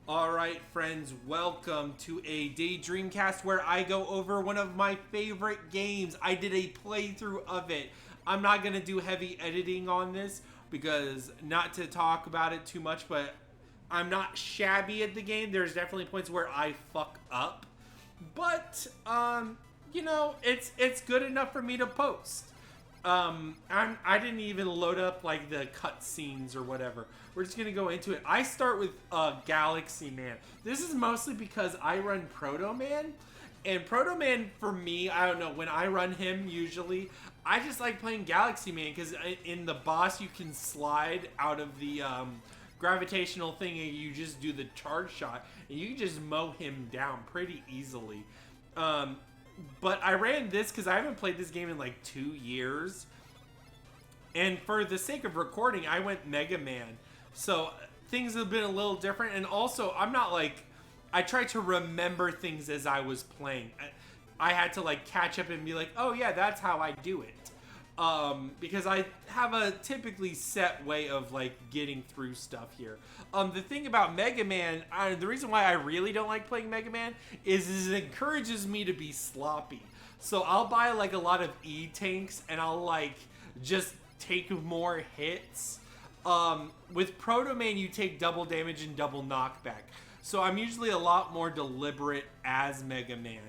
Alright, friends, welcome to a Daydreamcast where I go over one of my favorite games. I did a playthrough of it. I'm not going to do heavy editing on this because, not to talk about it too much, but I'm not shabby at the game. There's definitely points where I fuck up. But, it's good enough for me to post. I didn't even load up like the cutscenes or whatever. We're just gonna go into it. I start with Galaxy Man. This is mostly because I run Proto Man, and Proto Man for me, I don't know. When I run him, usually I just like playing Galaxy Man because in the boss you can slide out of the gravitational thing and you just do the charge shot and you can just mow him down pretty easily. But I ran this because I haven't played this game in like 2 years. And for the sake of recording, I went Mega Man. So things have been a little different. And also, I'm not like... I tried to remember things as I was playing. I had to like catch up and be like, oh yeah, that's how I do it. Because I have a typically set way of like getting through stuff here. The thing about Mega Man, the reason why I really don't like playing Mega Man is it encourages me to be sloppy. So I'll buy like a lot of E-tanks and I'll like just take more hits. With Proto Man, you take double damage and double knockback. So I'm usually a lot more deliberate as Mega Man.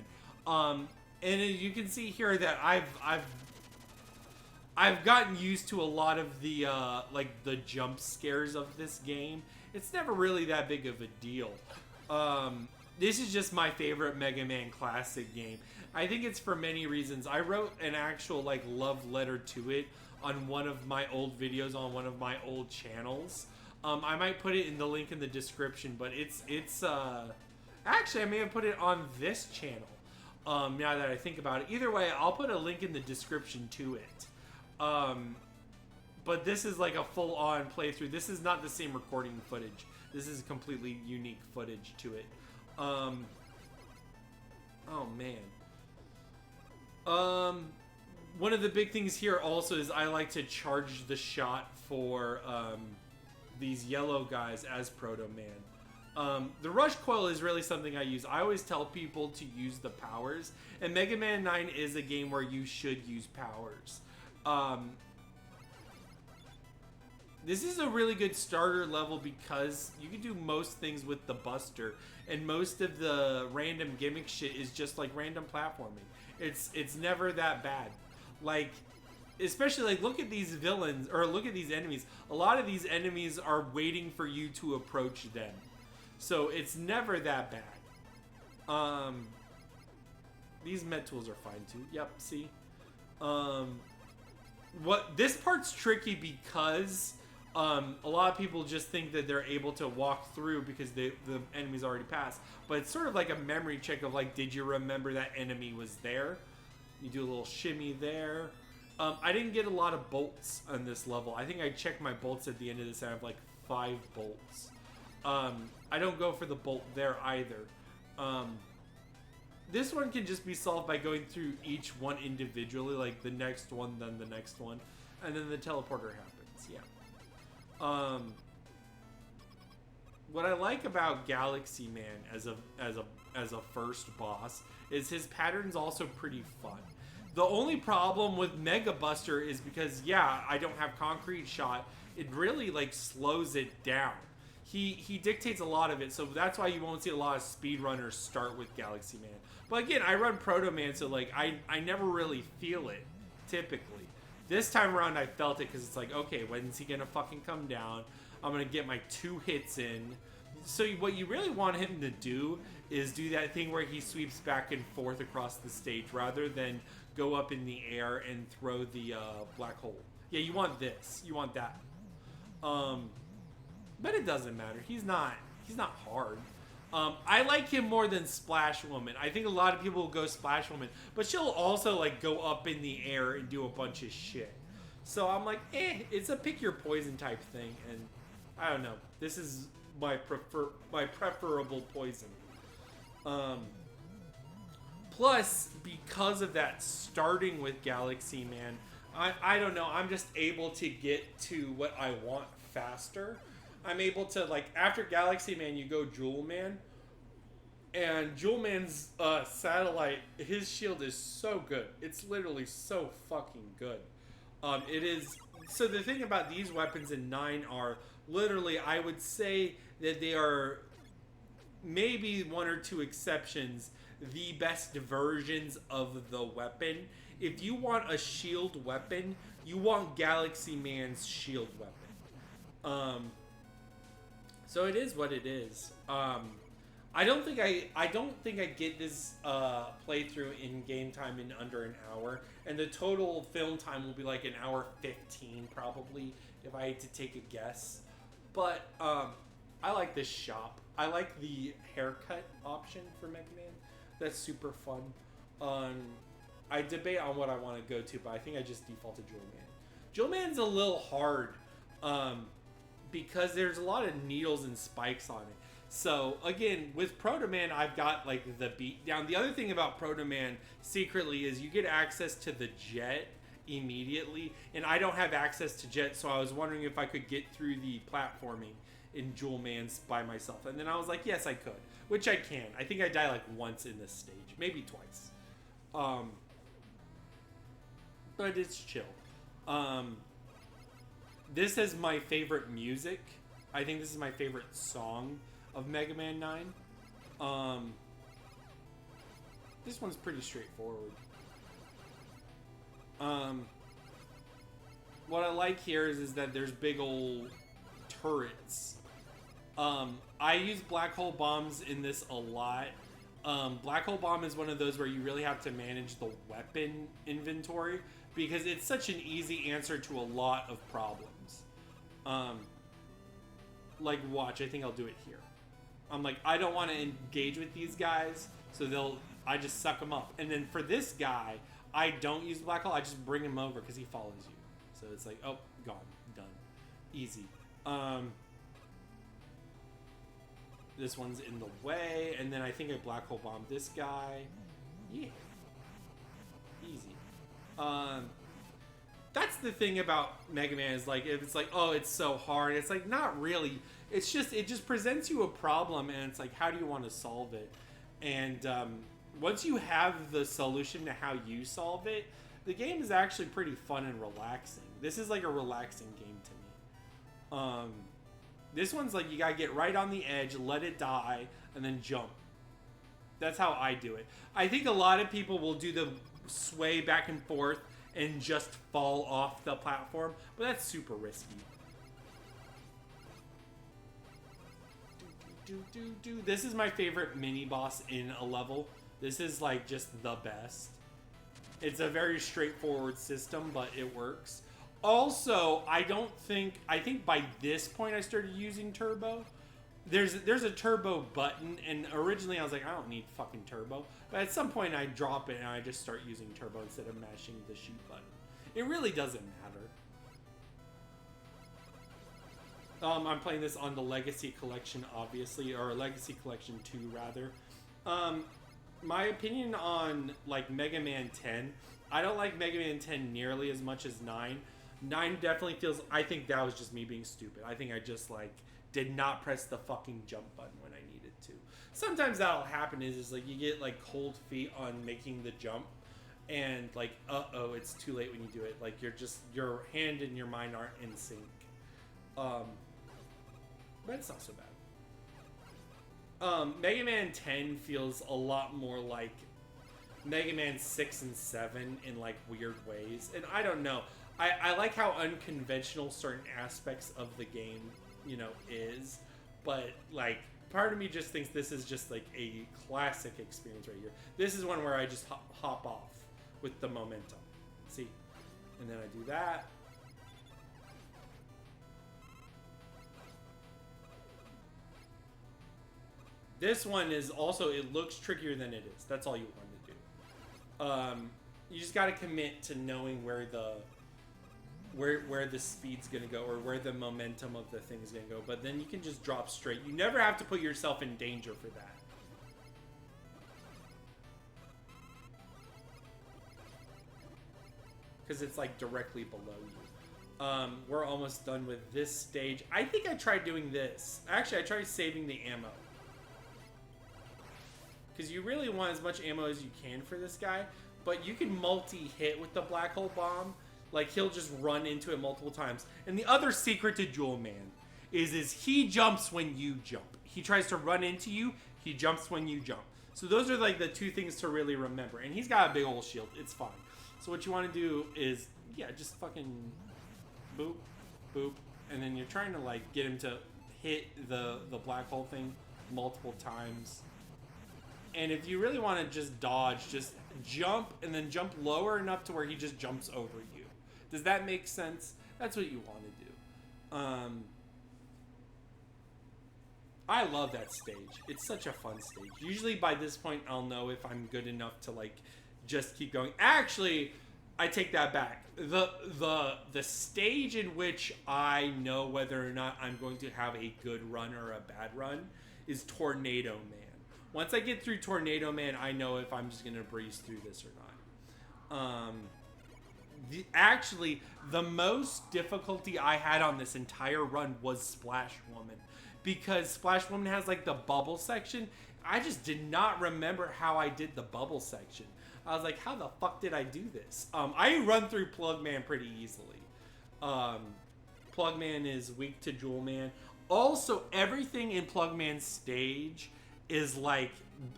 And you can see here that I've gotten used to a lot of the like the jump scares of this game. It's never really that big of a deal. This is just my favorite Mega Man classic game. I think it's for many reasons. I wrote an actual like love letter to it on one of my old videos on one of my old channels. I might put it in the link in the description, but it's actually I may have put it on this channel. Now that I think about it, either way, I'll put a link in the description to it. But this is like a full-on playthrough. This is not the same recording footage. This is completely unique footage to it. Oh man. One of the big things here also is I like to charge the shot for these yellow guys as Proto Man. The rush coil is really something I use. I always tell people to use the powers, and Mega Man 9 is a game where you should use powers. This is a really good starter level because you can do most things with the Buster, and most of the random gimmick shit is just like random platforming. It's never that bad. Like, especially like look at these villains, or look at these enemies. A lot of these enemies are waiting for you to approach them. So it's never that bad. These med tools are fine too. Yep, see? This part's tricky because a lot of people just think that they're able to walk through because the enemy's already passed. But it's sort of like a memory check of like, did you remember that enemy was there? You do a little shimmy there. I didn't get a lot of bolts on this level. I think I checked my bolts at the end of this. I have like 5 bolts. I don't go for the bolt there either. This one can just be solved by going through each one individually, like the next one, then the next one, and then the teleporter happens. Yeah. What I like about Galaxy Man as a first boss is his pattern's also pretty fun. The only problem with Mega Buster is because, yeah, I don't have Concrete Shot. It really like slows it down. He dictates a lot of it, so that's why you won't see a lot of speedrunners start with Galaxy Man. But again, I run Proto Man, so like I never really feel it, typically. This time around, I felt it because it's like, okay, when's he gonna fucking come down? I'm gonna get my 2 hits in. So what you really want him to do is do that thing where he sweeps back and forth across the stage rather than go up in the air and throw the black hole. Yeah, you want this. You want that. But it doesn't matter. He's not hard. I like him more than Splash Woman. I think a lot of people will go Splash Woman, but she'll also like go up in the air and do a bunch of shit. So I'm like, it's a pick your poison type thing, and I don't know. This is my preferable poison. Plus, because of that, starting with Galaxy Man, I don't know. I'm just able to get to what I want faster. I'm able to, like, after Galaxy Man, you go Jewel Man. And Jewel Man's satellite, his shield is so good. It's literally so fucking good. It is. So the thing about these weapons in 9 are literally, I would say that they are maybe one or two exceptions, the best versions of the weapon. If you want a shield weapon, you want Galaxy Man's shield weapon. So it is what it is. I don't think I get this playthrough in game time in under an hour, and the total film time will be like an hour 15 probably if I had to take a guess. But I like this shop. I like the haircut option for Mega Man. That's super fun. I debate on what I want to go to, but I think I just default to Jewel Man. Jewel Man's a little hard because there's a lot of needles and spikes on it. So again, with Proto Man, I've got like the beat down. The other thing about Proto Man secretly is you get access to the jet immediately, and I don't have access to jet, so I was wondering if I could get through the platforming in Jewel Man's by myself. And then I was like, yes, I could, which I can. I think I die like once in this stage, maybe twice. But it's chill. This is my favorite music. I think this is my favorite song of Mega Man 9. This one's pretty straightforward. What I like here is that there's big old turrets. I use black hole bombs in this a lot. Black hole bomb is one of those where you really have to manage the weapon inventory because it's such an easy answer to a lot of problems. Like watch, I think I'll do it here. I'm like, I don't want to engage with these guys, so I just suck them up. And then for this guy, I don't use black hole, I just bring him over because he follows you. So it's like, oh, gone, done, easy. This one's in the way, and then I think I black hole bomb this guy. Yeah, easy. That's the thing about Mega Man is like, if it's like, oh, it's so hard, it's like, not really. It's just, it just presents you a problem, and it's like, how do you want to solve it? And once you have the solution to how you solve it, the game is actually pretty fun and relaxing. This is like a relaxing game to me. This one's like, you gotta get right on the edge, let it die, and then jump. That's how I do it. I think a lot of people will do the sway back and forth and just fall off the platform, but that's super risky. This is my favorite mini boss in a level. This is like just the best. It's a very straightforward system, but it works. Also, I think by this point I started using turbo. There's a turbo button, and originally I was like, I don't need fucking turbo. But at some point I drop it and I just start using turbo instead of mashing the shoot button. It really doesn't matter. I'm playing this on the Legacy Collection, obviously, or Legacy Collection 2, rather. My opinion on, like, Mega Man 10, I don't like Mega Man 10 nearly as much as 9. 9 definitely feels, I think that was just me being stupid. I think I just, like, did not press the fucking jump button when I needed to. Sometimes that'll happen is like, you get, like, cold feet on making the jump, and, like, uh-oh, it's too late when you do it. Like, your hand and your mind aren't in sync. But it's not so bad. Mega Man 10 feels a lot more like Mega Man 6 and 7 in like weird ways. And I don't know. I like how unconventional certain aspects of the game, you know, is. But like, part of me just thinks this is just like a classic experience right here. This is one where I just hop off with the momentum. See? And then I do that. This one is also, it looks trickier than it is. That's all you want to do. You just got to commit to knowing where the speed's going to go, or where the momentum of the thing's going to go. But then you can just drop straight. You never have to put yourself in danger for that. Because it's like directly below you. We're almost done with this stage. I think I tried doing this. Actually, I tried saving the ammo. Because you really want as much ammo as you can for this guy. But you can multi-hit with the black hole bomb. Like, he'll just run into it multiple times. And the other secret to Jewel Man is he jumps when you jump. He tries to run into you. He jumps when you jump. So those are like the two things to really remember. And he's got a big old shield. It's fine. So what you want to do is, yeah, just fucking boop, boop. And then you're trying to like get him to hit the black hole thing multiple times. And if you really want to just dodge, just jump and then jump lower enough to where he just jumps over you. Does that make sense? That's what you want to do. I love that stage. It's such a fun stage. Usually by this point, I'll know if I'm good enough to like just keep going. Actually, I take that back. The stage in which I know whether or not I'm going to have a good run or a bad run is Tornado Man. Once I get through Tornado Man, I know if I'm just gonna breeze through this or not. Actually, the most difficulty I had on this entire run was Splash Woman. Because Splash Woman has like the bubble section. I just did not remember how I did the bubble section. I was like, how the fuck did I do this? I run through Plug Man pretty easily. Plug Man is weak to Jewel Man. Also, everything in Plug Man's stage is like,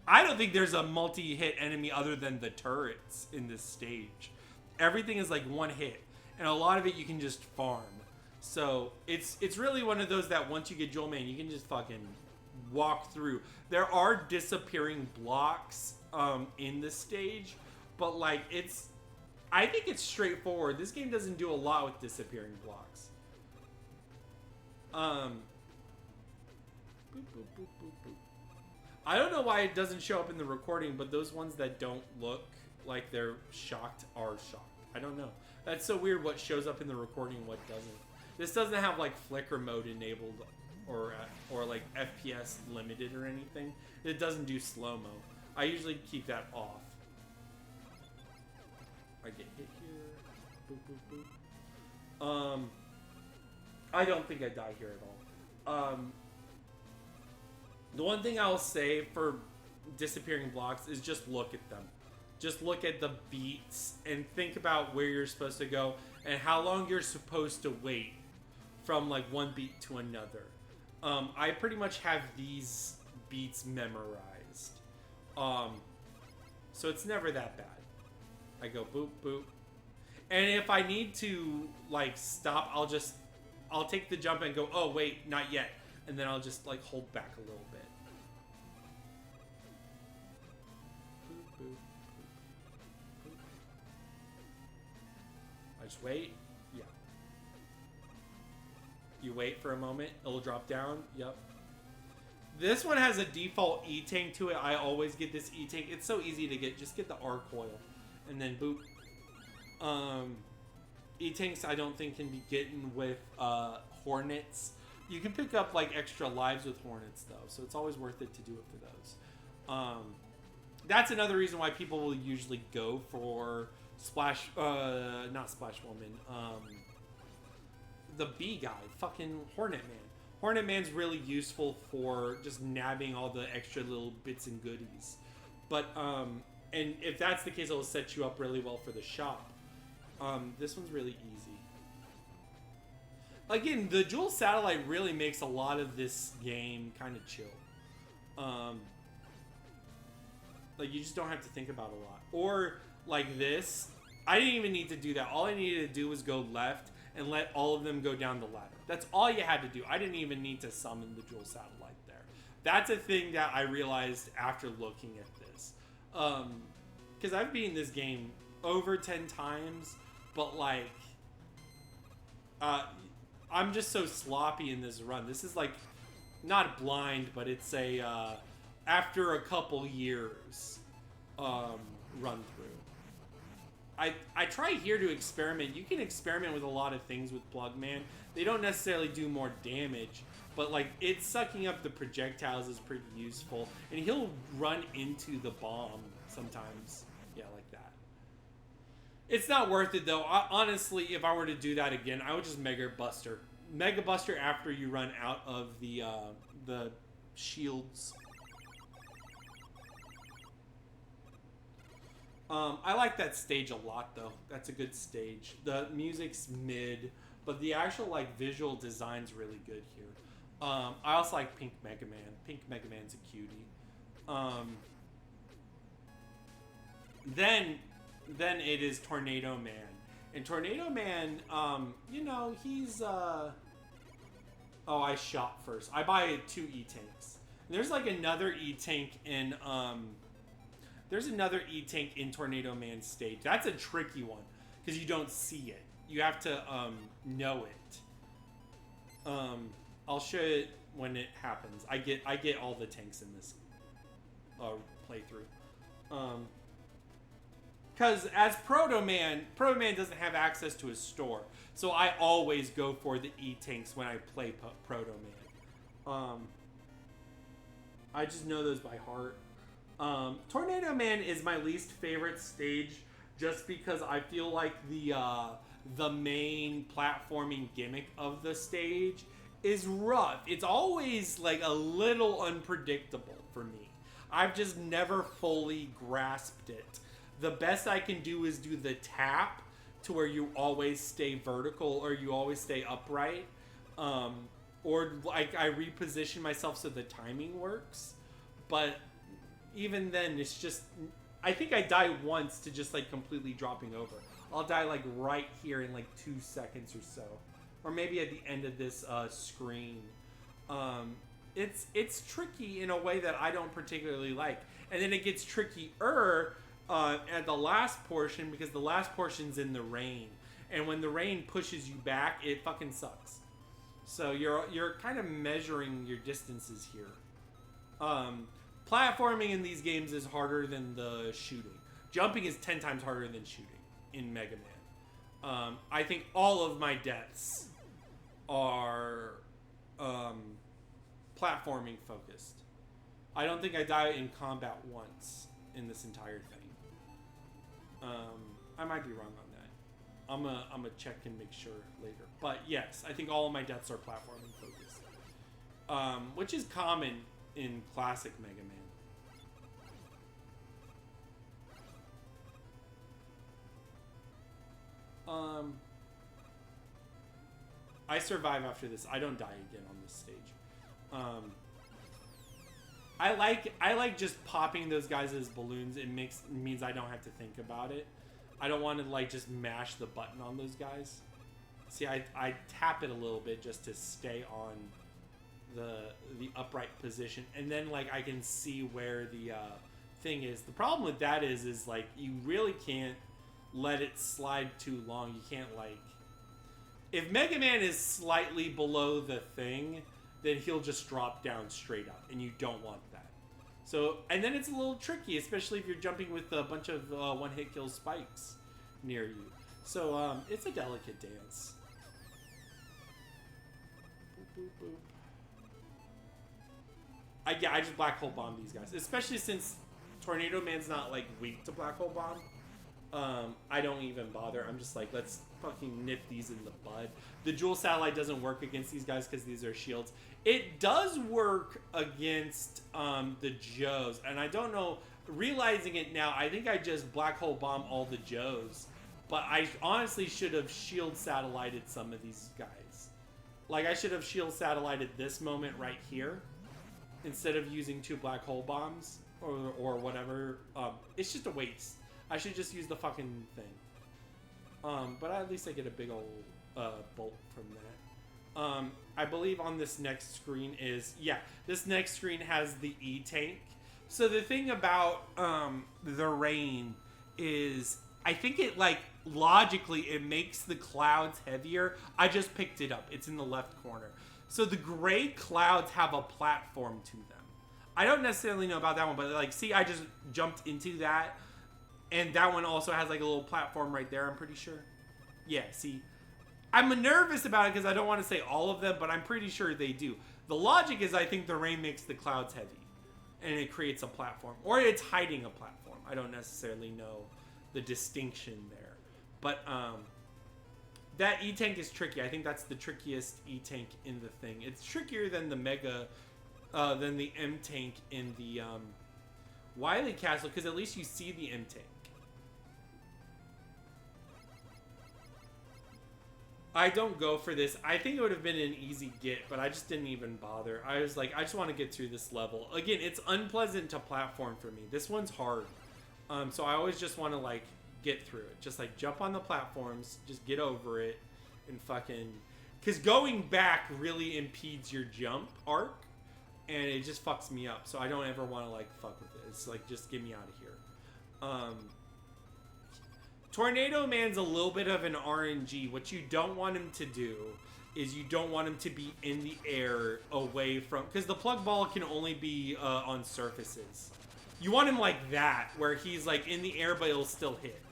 I don't think there's a multi-hit enemy other than the turrets in this stage. Everything is like one hit, and a lot of it you can just farm. So it's really one of those that once you get Jewel Man, you can just fucking walk through. There are disappearing blocks in this stage, but like I think it's straightforward. This game doesn't do a lot with disappearing blocks. Boop, boop, boop, boop, boop. I don't know why it doesn't show up in the recording, but those ones that don't look like they're shocked are shocked. I don't know. That's so weird what shows up in the recording and what doesn't. This doesn't have like flicker mode enabled or like FPS limited or anything. It doesn't do slow-mo. I usually keep that off. I get hit here. Boop, boop, boop. I don't think I die here at all. The one thing I'll say for disappearing blocks is just look at them. Just look at the beats and think about where you're supposed to go and how long you're supposed to wait from like one beat to another. I pretty much have these beats memorized. So it's never that bad. I go boop, boop. And if I need to like stop, I'll take the jump and go, oh wait, not yet. And then I'll just like hold back a little bit. Boop, boop, boop, boop. I just wait. Yeah. You wait for a moment. It'll drop down. Yep. This one has a default E-Tank to it. I always get this E-Tank. It's so easy to get. Just get the R-Coil. And then boop. E-Tanks I don't think can be getting with Hornets. You can pick up like extra lives with Hornets though, so it's always worth it to do it for those. That's another reason why people will usually go for not Splash Woman, the B guy, fucking Hornet Man. Hornet Man's really useful for just nabbing all the extra little bits and goodies. But, and if that's the case, it'll set you up really well for the shop. This one's really easy. Again, the Jewel Satellite really makes a lot of this game kind of chill. Like, you just don't have to think about a lot. Or, like this, I didn't even need to do that. All I needed to do was go left and let all of them go down the ladder. That's all you had to do. I didn't even need to summon the Jewel Satellite there. That's a thing that I realized after looking at this. Because I've beaten this game over 10 times, but, like, I'm just so sloppy in this run. This is like, not blind, but it's a, after a couple years, run through. I try here to experiment. You can experiment with a lot of things with Plug Man. They don't necessarily do more damage, but like, it's sucking up the projectiles is pretty useful. And he'll run into the bomb sometimes. Yeah, like that. It's not worth it though. Honestly, if I were to do that again, I would just Mega Buster after you run out of the shields. I like that stage a lot though. That's a good stage. The music's mid, but the actual like visual design's really good here. I also like Pink Mega Man. Pink Mega Man's a cutie. Then it is Tornado Man. And Tornado Man, you know, he's oh, I shot first. I buy 2 E-Tanks. There's like another E-Tank in there's another E-Tank in Tornado Man's stage. That's a tricky one because you don't see it. You have to know it. I'll show it when it happens. I get all the tanks in this playthrough. Because as Proto Man doesn't have access to his store, so I always go for the E-Tanks when I play Proto Man. I just know those by heart. Tornado Man is my least favorite stage, just because I feel like the main platforming gimmick of the stage is rough. It's always like a little unpredictable for me. I've just never fully grasped it. The best I can do is do the tap to where you always stay vertical or you always stay upright. Or like I reposition myself so the timing works. But even then, it's just, I think I die once to just like completely dropping over. I'll die like right here in like 2 seconds or so. Or maybe at the end of this screen. It's tricky in a way that I don't particularly like. And then it gets trickier at the last portion, because the last portion's in the rain, and when the rain pushes you back, it fucking sucks. So you're kind of measuring your distances here. Platforming in these games is harder than the shooting. Jumping is 10 times harder than shooting in Mega Man. I think all of my deaths are platforming focused. I don't think I die in combat once in this entire thing. I might be wrong on that. I'm gonna check and make sure later. But yes, I think all of my deaths are platforming focused, which is common in classic Mega Man. I survive after this. I don't die again on this stage. I like just popping those guys as balloons. It means I don't have to think about it. I don't want to like just mash the button on those guys. See, I tap it a little bit just to stay on the upright position, and then like I can see where the thing is. The problem with that is like you really can't let it slide too long. You can't like, if Mega Man is slightly below the thing, then he'll just drop down straight up, and you don't want that. So, and then it's a little tricky, especially if you're jumping with a bunch of one-hit kill spikes near you. So, it's a delicate dance. Boop, boop, boop. I just black hole bomb these guys, especially since Tornado Man's not like weak to black hole bomb. I don't even bother. I'm just like, let's fucking nip these in the bud. The Jewel Satellite doesn't work against these guys because these are shields. It does work against the Joes, and I don't know, realizing it now, I think I just black hole bomb all the Joes, but I honestly should have shield satellited some of these guys. Like, I should have shield satellited this moment right here instead of using 2 black hole bombs or whatever. It's just a waste. I should just use the fucking thing. But at least I get a big old bolt from that. I believe on this next screen is, yeah, this next screen has the E-Tank. So the thing about the rain is, I think it, like, logically, it makes the clouds heavier. I just picked it up. It's in the left corner. So the gray clouds have a platform to them. I don't necessarily know about that one, but, like, see, I just jumped into that. And that one also has, like, a little platform right there, I'm pretty sure. Yeah, see? I'm nervous about it because I don't want to say all of them, but I'm pretty sure they do. The logic is I think the rain makes the clouds heavy. And it creates a platform. Or it's hiding a platform. I don't necessarily know the distinction there. But that E-Tank is tricky. I think that's the trickiest E-Tank in the thing. It's trickier than the Mega, than the M-Tank in the Wily Castle, because at least you see the M-Tank. I don't go for this. I think it would have been an easy get, but I just didn't even bother. I was like, I just want to get through this level. Again, it's unpleasant to platform for me. This one's hard. So I always just want to, like, get through it. Just, like, jump on the platforms, just get over it, and fucking... Because going back really impedes your jump arc, and it just fucks me up. So I don't ever want to, like, fuck with it. It's like, just get me out of here. Tornado Man's a little bit of an RNG. What you don't want him to do is you don't want him to be in the air away from... Because the plug ball can only be on surfaces. You want him like that, where he's like in the air, but it'll still hit.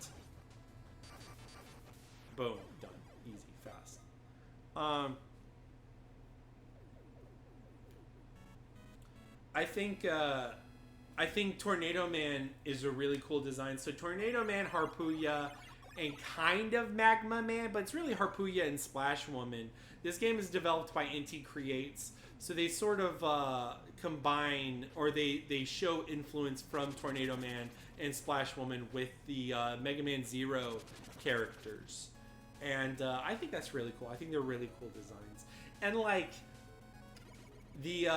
Boom. Done. Easy. Fast. I think Tornado Man is a really cool design. So Tornado Man, Harpooya, and kind of Magma Man, but it's really Harpooya and Splash Woman. This game is developed by Inti Creates, so they sort of combine, or they show influence from Tornado Man and Splash Woman with the Mega Man Zero characters. And I think that's really cool. I think they're really cool designs. And like, the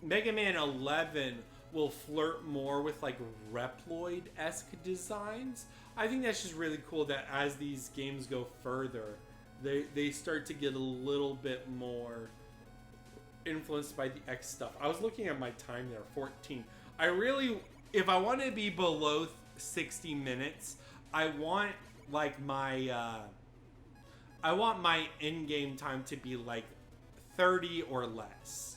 Mega Man 11 will flirt more with like Reploid-esque designs. I think that's just really cool that as these games go further, they start to get a little bit more influenced by the X stuff. I was looking at my time there, 14. I really, if I want to be below 60 minutes, I want like my, I want my in-game time to be like 30 or less.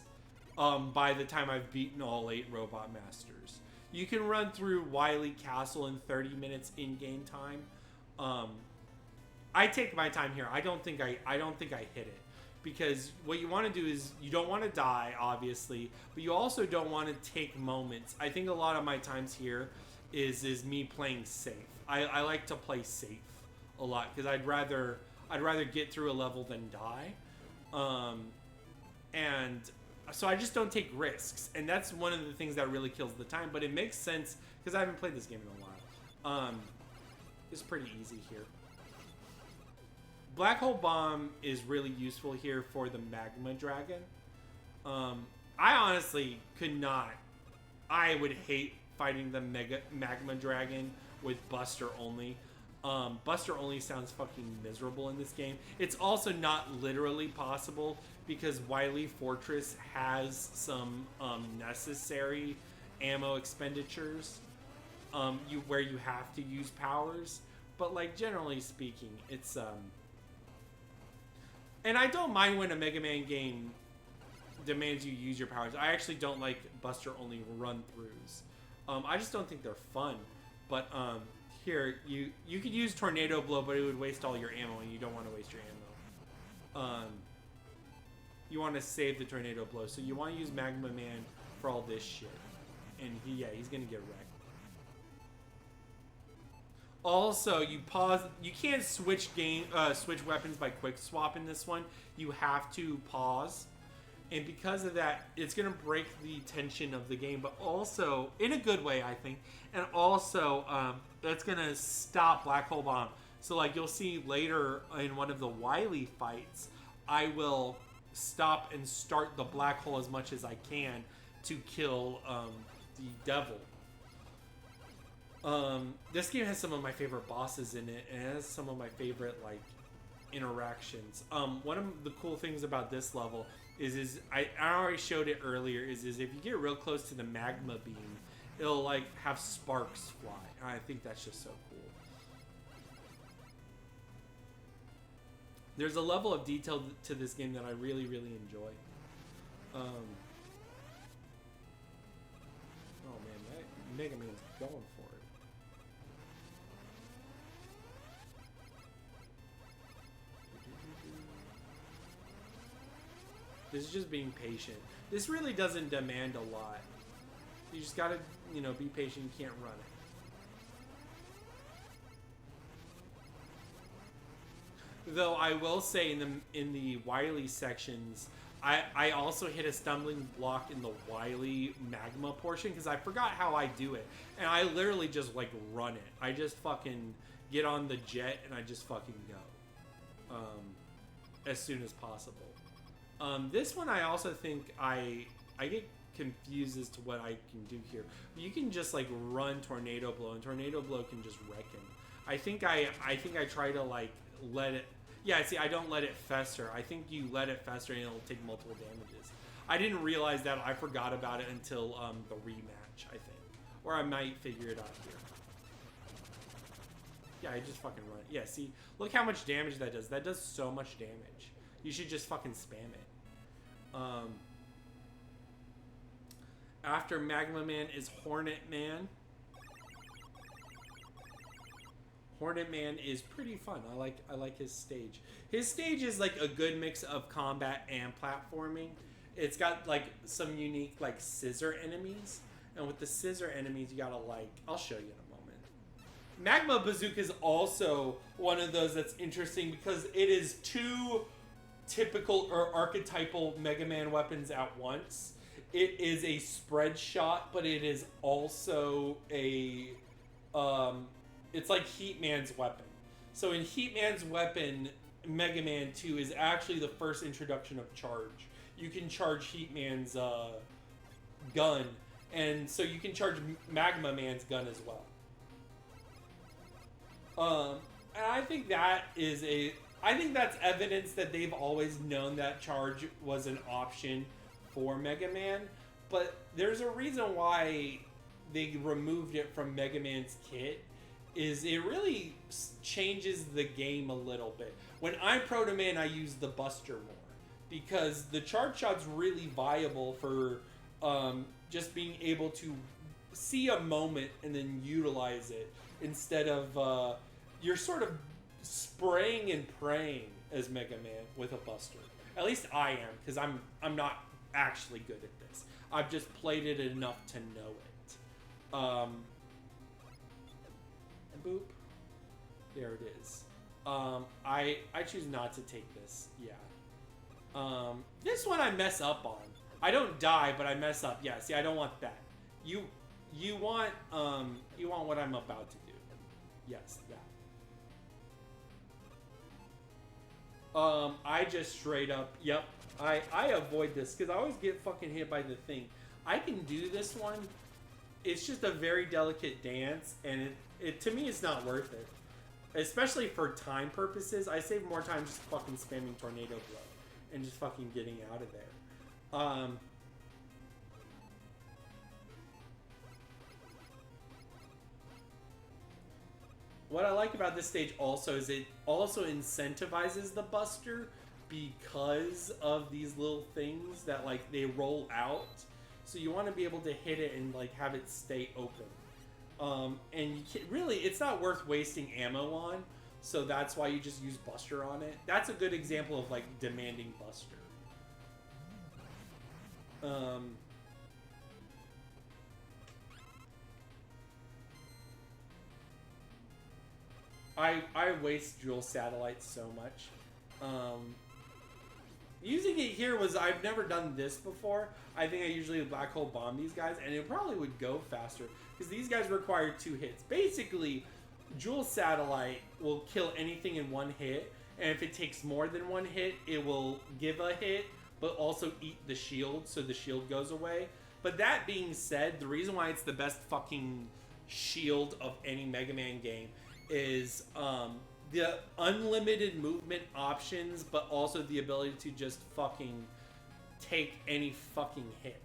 By the time I've beaten all 8 Robot Masters. You can run through Wily Castle in 30 minutes in-game time. I take my time here. I don't think I hit it. Because what you want to do is, you don't want to die, obviously, but you also don't want to take moments. I think a lot of my times here is me playing safe. I like to play safe a lot, because I'd rather get through a level than die. And so I just don't take risks, and that's one of the things that really kills the time. But it makes sense because I haven't played this game in a while. It's pretty easy here. Black Hole Bomb is really useful here for the Magma Dragon. I honestly could not. I would hate fighting the Magma Dragon with Buster only. Buster only sounds fucking miserable in this game. It's also not literally possible because Wily Fortress has some necessary ammo expenditures where you have to use powers. But like generally speaking, it's and I don't mind when a Mega Man game demands you use your powers. I actually don't like Buster only run-throughs. I just don't think they're fun. But here, you could use Tornado Blow, but it would waste all your ammo, and you don't want to waste your ammo. You want to save the Tornado Blow, so you want to use Magma Man for all this shit. And he's gonna get wrecked. Also, you can't switch weapons by quick swap in this one. You have to pause. And because of that, it's going to break the tension of the game, but also, in a good way, I think. And also, that's going to stop Black Hole Bomb. So, like, you'll see later in one of the Wily fights, I will stop and start the black hole as much as I can to kill the devil. This game has some of my favorite bosses in it, and it has some of my favorite, like, interactions. One of the cool things about this level is I already showed it earlier, is if you get real close to the magma beam, it'll, like, have sparks fly. And I think that's just so cool. There's a level of detail to this game that I really, really enjoy. Oh, man, that Mega Man's going for it. This is just being patient. This really doesn't demand a lot. You just gotta, be patient. You can't run Though I will say in the Wily sections, I also hit a stumbling block in the Wily magma portion because I forgot how I do it, and I literally just like run it. I just fucking get on the jet and I just fucking go, as soon as possible. This one I also think I get confused as to what I can do here. You can just like run Tornado Blow, and Tornado Blow can just wreck him. I think I try to like let it. Yeah, see, I don't let it fester. I think you let it fester and it'll take multiple damages. I didn't realize that. I forgot about it until the rematch, I think. Or I might figure it out here. Yeah, I just fucking run it. Yeah, see, look how much damage that does. That does so much damage. You should just fucking spam it. After Magma Man is Hornet Man. Hornet Man is pretty fun. I like his stage. His stage is like a good mix of combat and platforming. It's got like some unique like scissor enemies, and with the scissor enemies you gotta like, I'll show you in a moment. Magma Bazooka is also one of those that's interesting because it is two typical or archetypal Mega Man weapons at once. It is a spread shot, but it is also a it's like Heat Man's weapon. So in Heat Man's weapon, Mega Man 2 is actually the first introduction of charge. You can charge Heat Man's gun, and so you can charge Magma Man's gun as well. And I think that is I think that's evidence that they've always known that charge was an option for Mega Man, but there's a reason why they removed it from Mega Man's kit. Is it really changes the game a little bit. When I'm Proto Man, I use the Buster more because the charge shot's really viable for just being able to see a moment and then utilize it instead of you're sort of spraying and praying as Mega Man with a Buster. At least I am, because I'm not actually good at this. I've just played it enough to know it. Boop. There it is. I choose not to take this. Yeah. This one I mess up on. I don't die, but I mess up. Yeah. See, I don't want that. You want what I'm about to do. Yes, that. I just straight up. Yep. I avoid this because I always get fucking hit by the thing. I can do this one. It's just a very delicate dance, and it to me, it's not worth it. Especially for time purposes, I save more time just fucking spamming Tornado Blow and just fucking getting out of there. What I like about this stage also is it also incentivizes the Buster because of these little things that like they roll out. So you want to be able to hit it and like have it stay open. And you can't, really, it's not worth wasting ammo on, so that's why you just use Buster on it. That's a good example of like demanding Buster. I waste Jewel Satellites so much. Using it here was, I've never done this before. I think I usually Black Hole Bomb these guys, and it probably would go faster, because these guys require 2 hits. Basically, Jewel Satellite will kill anything in 1 hit, and if it takes more than 1 hit, it will give a hit, but also eat the shield, so the shield goes away. But that being said, the reason why it's the best fucking shield of any Mega Man game is, the unlimited movement options, but also the ability to just fucking take any fucking hit.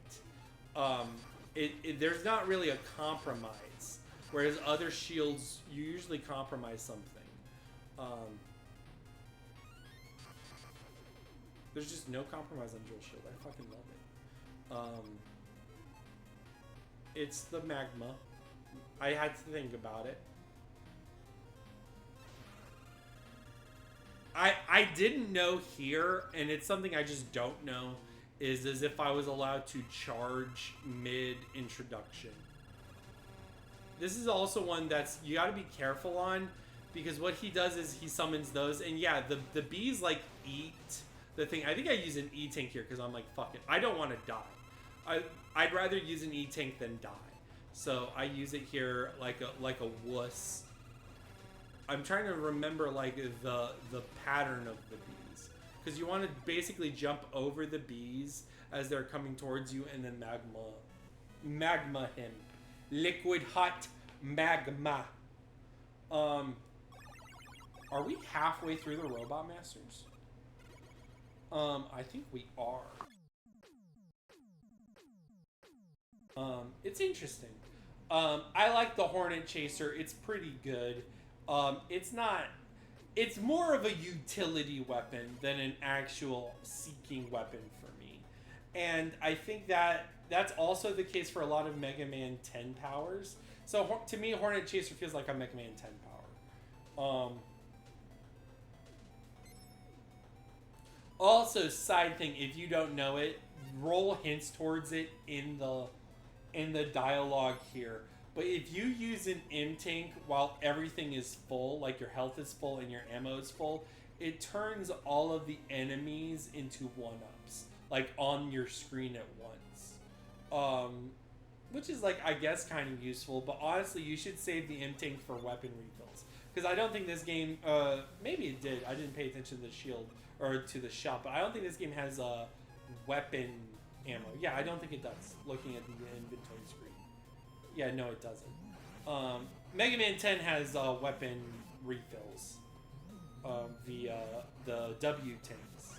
There's not really a compromise, whereas other shields, you usually compromise something. There's just no compromise on Jewel Shield. I fucking love it. It's the magma. I had to think about it. I didn't know here, and it's something I just don't know, is as if I was allowed to charge mid-introduction. This is also one that's, you gotta be careful on, because what he does is he summons those, and yeah, the bees like eat the thing. I think I use an E-Tank here because I'm like, fuck it, I don't want to die. I'd rather use an E-Tank than die, so I use it here like a wuss. I'm trying to remember like the pattern of the bees, because you want to basically jump over the bees as they're coming towards you, and then magma him, liquid hot magma. Are we halfway through the Robot Masters? I think we are. It's interesting. I like the Hornet Chaser. It's pretty good. It's not... It's more of a utility weapon than an actual seeking weapon for me. And I think that's also the case for a lot of Mega Man 10 powers. So to me, Hornet Chaser feels like a Mega Man 10 power. Also, side thing, if you don't know it, roll hints towards it in the dialogue here. But if you use an M-Tank while everything is full, like your health is full and your ammo is full, it turns all of the enemies into 1-ups, like on your screen at once. Which is like, I guess, kind of useful, but honestly, you should save the M-Tank for weapon refills. Because I don't think this game, maybe it did, I didn't pay attention to the shield, or to the shop, but I don't think this game has weapon ammo. Yeah, I don't think it does, looking at the inventory screen. Yeah, no, it doesn't. Mega Man 10 has weapon refills via the W tanks.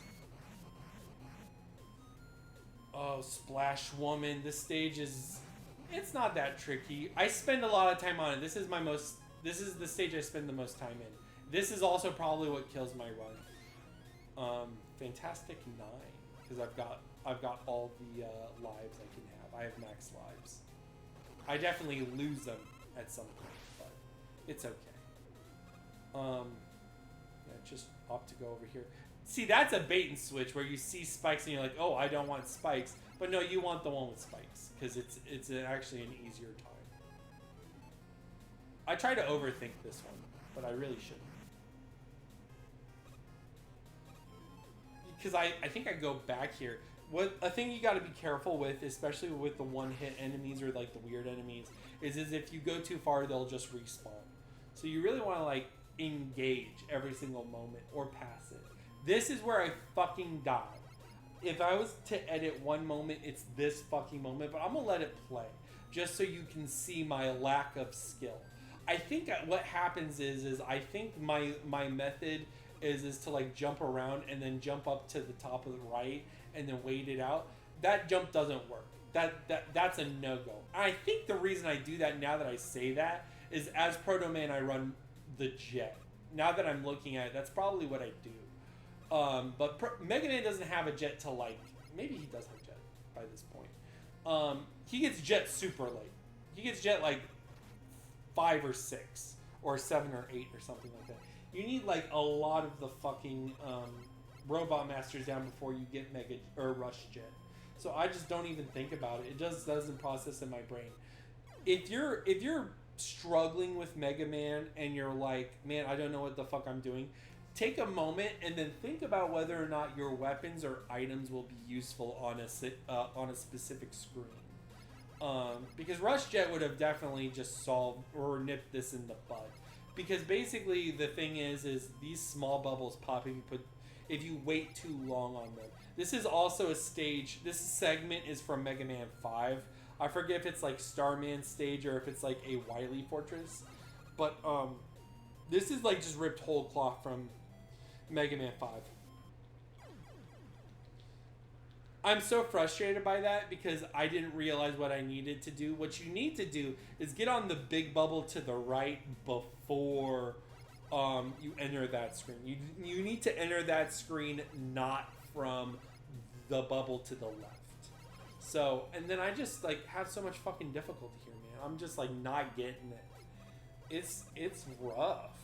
Oh, Splash Woman. This stage it's not that tricky. I spend a lot of time on it. This is the stage I spend the most time in. This is also probably what kills my run. Fantastic 9, because I've got all the lives I can have. I have max lives. I definitely lose them at some point, but it's okay. Yeah, just opt to go over here. See, that's a bait and switch where you see spikes and you're like, oh, I don't want spikes. But no, you want the one with spikes, because it's actually an easier time. I try to overthink this one, but I really shouldn't. Because I think I go back here. A thing you got to be careful with, especially with the one-hit enemies or like the weird enemies, is if you go too far, they'll just respawn. So you really want to like engage every single moment or pass it. This is where I fucking die. If I was to edit one moment, it's this fucking moment, but I'm gonna let it play just so you can see my lack of skill. I think what happens is I think my method is to like jump around and then jump up to the top of the right and then wait it out. That jump doesn't work. That's a no-go. I think the reason I do that, now that I say that, is as Proto Man I run the jet. Now that I'm looking at it, that's probably what I do. But Mega Man doesn't have a jet till like, maybe he does have jet by this point. He gets jet super late. He gets jet like 5 or 6 or 7 or 8 or something like that. You need like a lot of the fucking Robot Masters down before you get Mega or Rush Jet. So I just don't even think about it. It just doesn't process in my brain. If you're struggling with Mega Man and you're like, man, I don't know what the fuck I'm doing, take a moment and then think about whether or not your weapons or items will be useful on a specific screen. Because Rush Jet would have definitely just solved or nipped this in the bud. Because basically the thing is these small bubbles pop if you wait too long on them. This is also a stage. This segment is from Mega Man 5. I forget if it's like Starman stage or if it's like a Wily Fortress. But this is like just ripped whole cloth from Mega Man 5. I'm so frustrated by that because I didn't realize what I needed to do. What you need to do is get on the big bubble to the right before you enter that screen. You need to enter that screen not from the bubble to the left. So, and then I just like have so much fucking difficulty here, man. I'm just like not getting it. It's rough.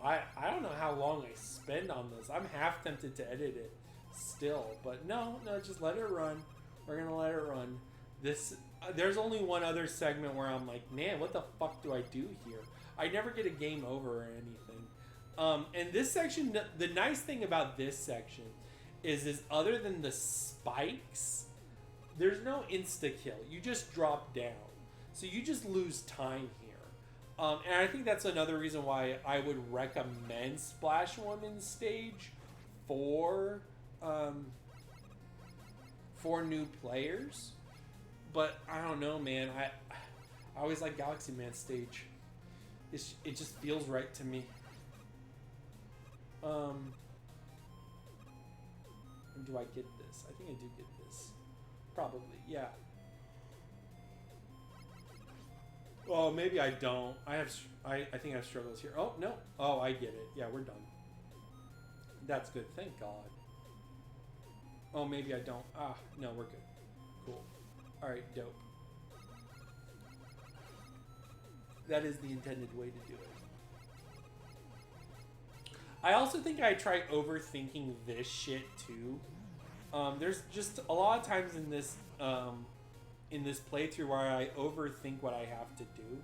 I don't know how long I spend on this. I'm half tempted to edit it still, but no, just let it run. We're gonna let it run. There's only one other segment where I'm like, man, what the fuck do I do here? I never get a game over or anything. And this section, the nice thing about this section is other than the spikes, there's no insta kill. You just drop down, so you just lose time here. And I think that's another reason why I would recommend Splash Woman's stage for new players. But I don't know, man. I always like Galaxy Man stage. It just feels right to me. Do I get this? I think I do get this. Probably, yeah. Oh, maybe I don't. I think I have struggles here. Oh, no. Oh, I get it. Yeah, we're done. That's good. Thank God. Oh, maybe I don't. Ah, no, we're good. Cool. Alright, dope. That is the intended way to do it. I also think I try overthinking this shit too. There's just a lot of times in this playthrough where I overthink what I have to do.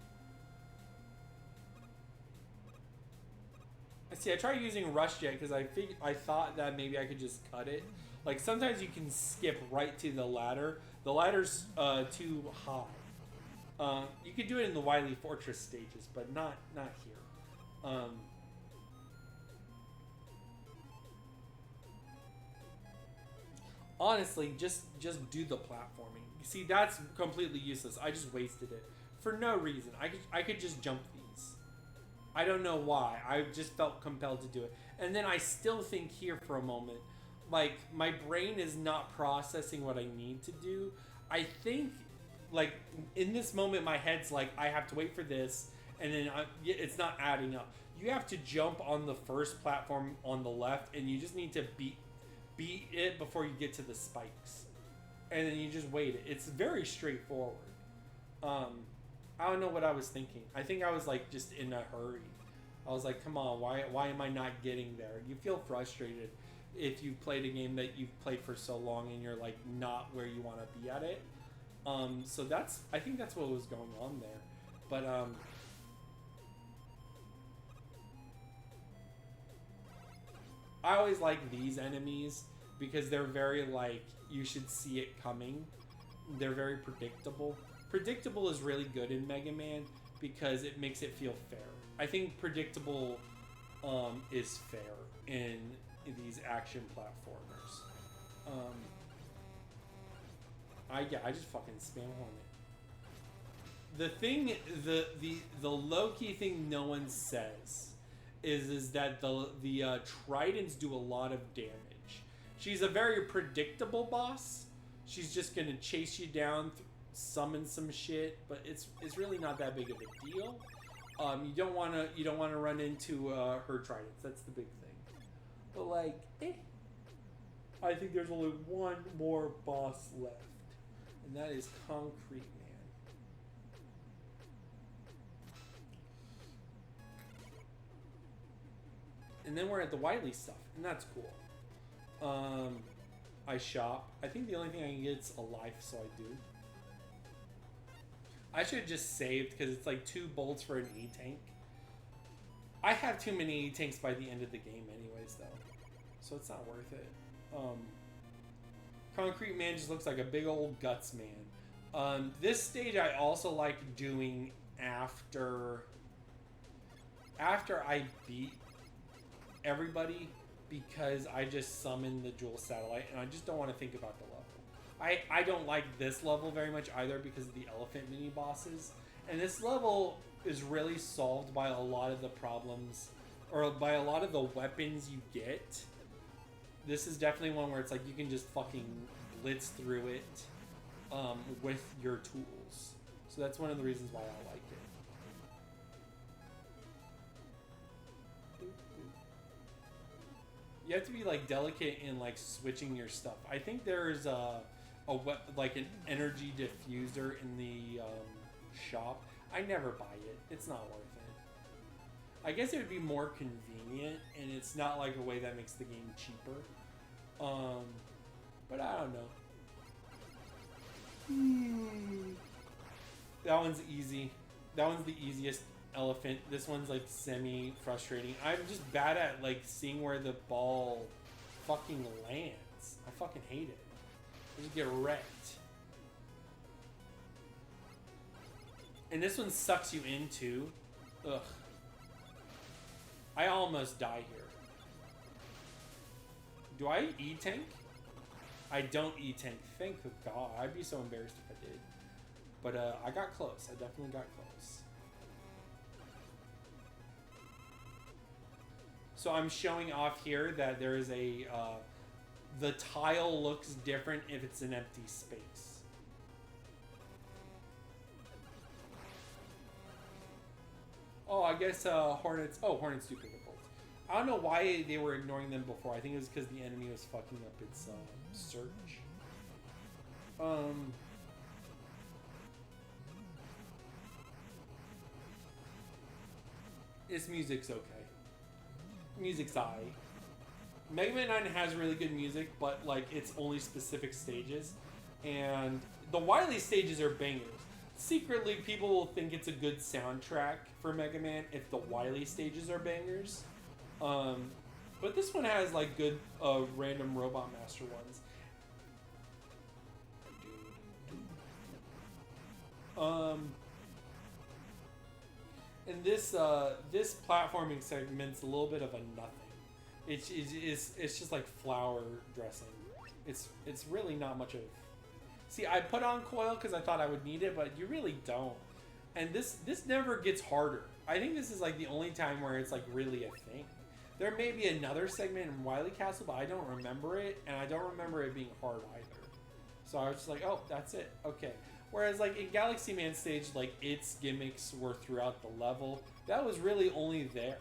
See, I tried using Rush Jet because I thought that maybe I could just cut it. Like sometimes you can skip right to the ladder. The ladder's too high. You could do it in the Wily Fortress stages, but not here. Honestly, just do the platforming. You see, that's completely useless. I just wasted it for no reason. I could just jump these. I don't know why. I just felt compelled to do it. And then I still think here for a moment, like my brain is not processing what I need to do. I think, like in this moment, my head's like, I have to wait for this, and then it's not adding up. You have to jump on the first platform on the left, and you just need to beat it before you get to the spikes, and then you just wait it. It's very straightforward. I don't know what I was thinking. I think I was like just in a hurry. I was like, come on, why am I not getting there? You feel frustrated if you've played a game that you've played for so long and you're like not where you want to be at it. So I think that's what was going on there. But I always like these enemies because they're very like, you should see it coming. They're very predictable. Predictable is really good in Mega Man because it makes it feel fair. I think predictable is fair in these action platformers. I just fucking spam Hornet. The thing, the low-key thing no one says is that the Tridents do a lot of damage. She's a very predictable boss. She's just gonna chase you down, summon some shit, but it's really not that big of a deal. You don't wanna run into her Tridents. That's the big thing. But like, I think there's only one more boss left, and that is Concrete Man. And then we're at the Wily stuff, and that's cool. I shop. I think the only thing I can get is a life, so I do. I should have just saved, because it's like 2 bolts for an E-Tank. I have too many E-Tanks by the end of the game anyways, though. So it's not worth it. Concrete Man just looks like a big old guts man. This stage I also like doing after I beat everybody, because I just summon the Jewel Satellite and I just don't want to think about the level. I don't like this level very much either because of the elephant mini bosses, and this level is really solved by a lot of the problems, or by a lot of the weapons you get. This is definitely one where it's like you can just fucking blitz through it with your tools. So that's one of the reasons why I like it. You have to be like delicate in like switching your stuff. I think there's like an energy diffuser in the shop. I never buy it. It's not worth it. I guess it would be more convenient, and it's not like a way that makes the game cheaper. But I don't know. That one's easy. That one's the easiest elephant. This one's like semi-frustrating. I'm just bad at like seeing where the ball fucking lands. I fucking hate it. I just get wrecked. And this one sucks you in too. Ugh. I almost die here. Do I E-tank? I don't E-tank. Thank God. I'd be so embarrassed if I did. But I got close. I definitely got close. So I'm showing off here that there is a... the tile looks different if it's an empty space. Oh, I guess Hornets... Oh, Hornets do pick up bolts. I don't know why they were ignoring them before. I think it was because the enemy was fucking up its search. This music's okay. Music's aight. Mega Man 9 has really good music, but like it's only specific stages. And the Wily stages are bangers. Secretly, people will think it's a good soundtrack for Mega Man if the Wily stages are bangers. But this one has like good random Robot Master ones. And this this platforming segment's a little bit of a nothing. It's just like flower dressing. It's really not much of. See, I put on Coil because I thought I would need it, but you really don't. And this never gets harder. I think this is like the only time where it's like really a thing. There may be another segment in Wily Castle, but I don't remember it, and I don't remember it being hard either. So I was just like, oh, that's it. Okay. Whereas like in Galaxy Man stage, like its gimmicks were throughout the level. That was really only there.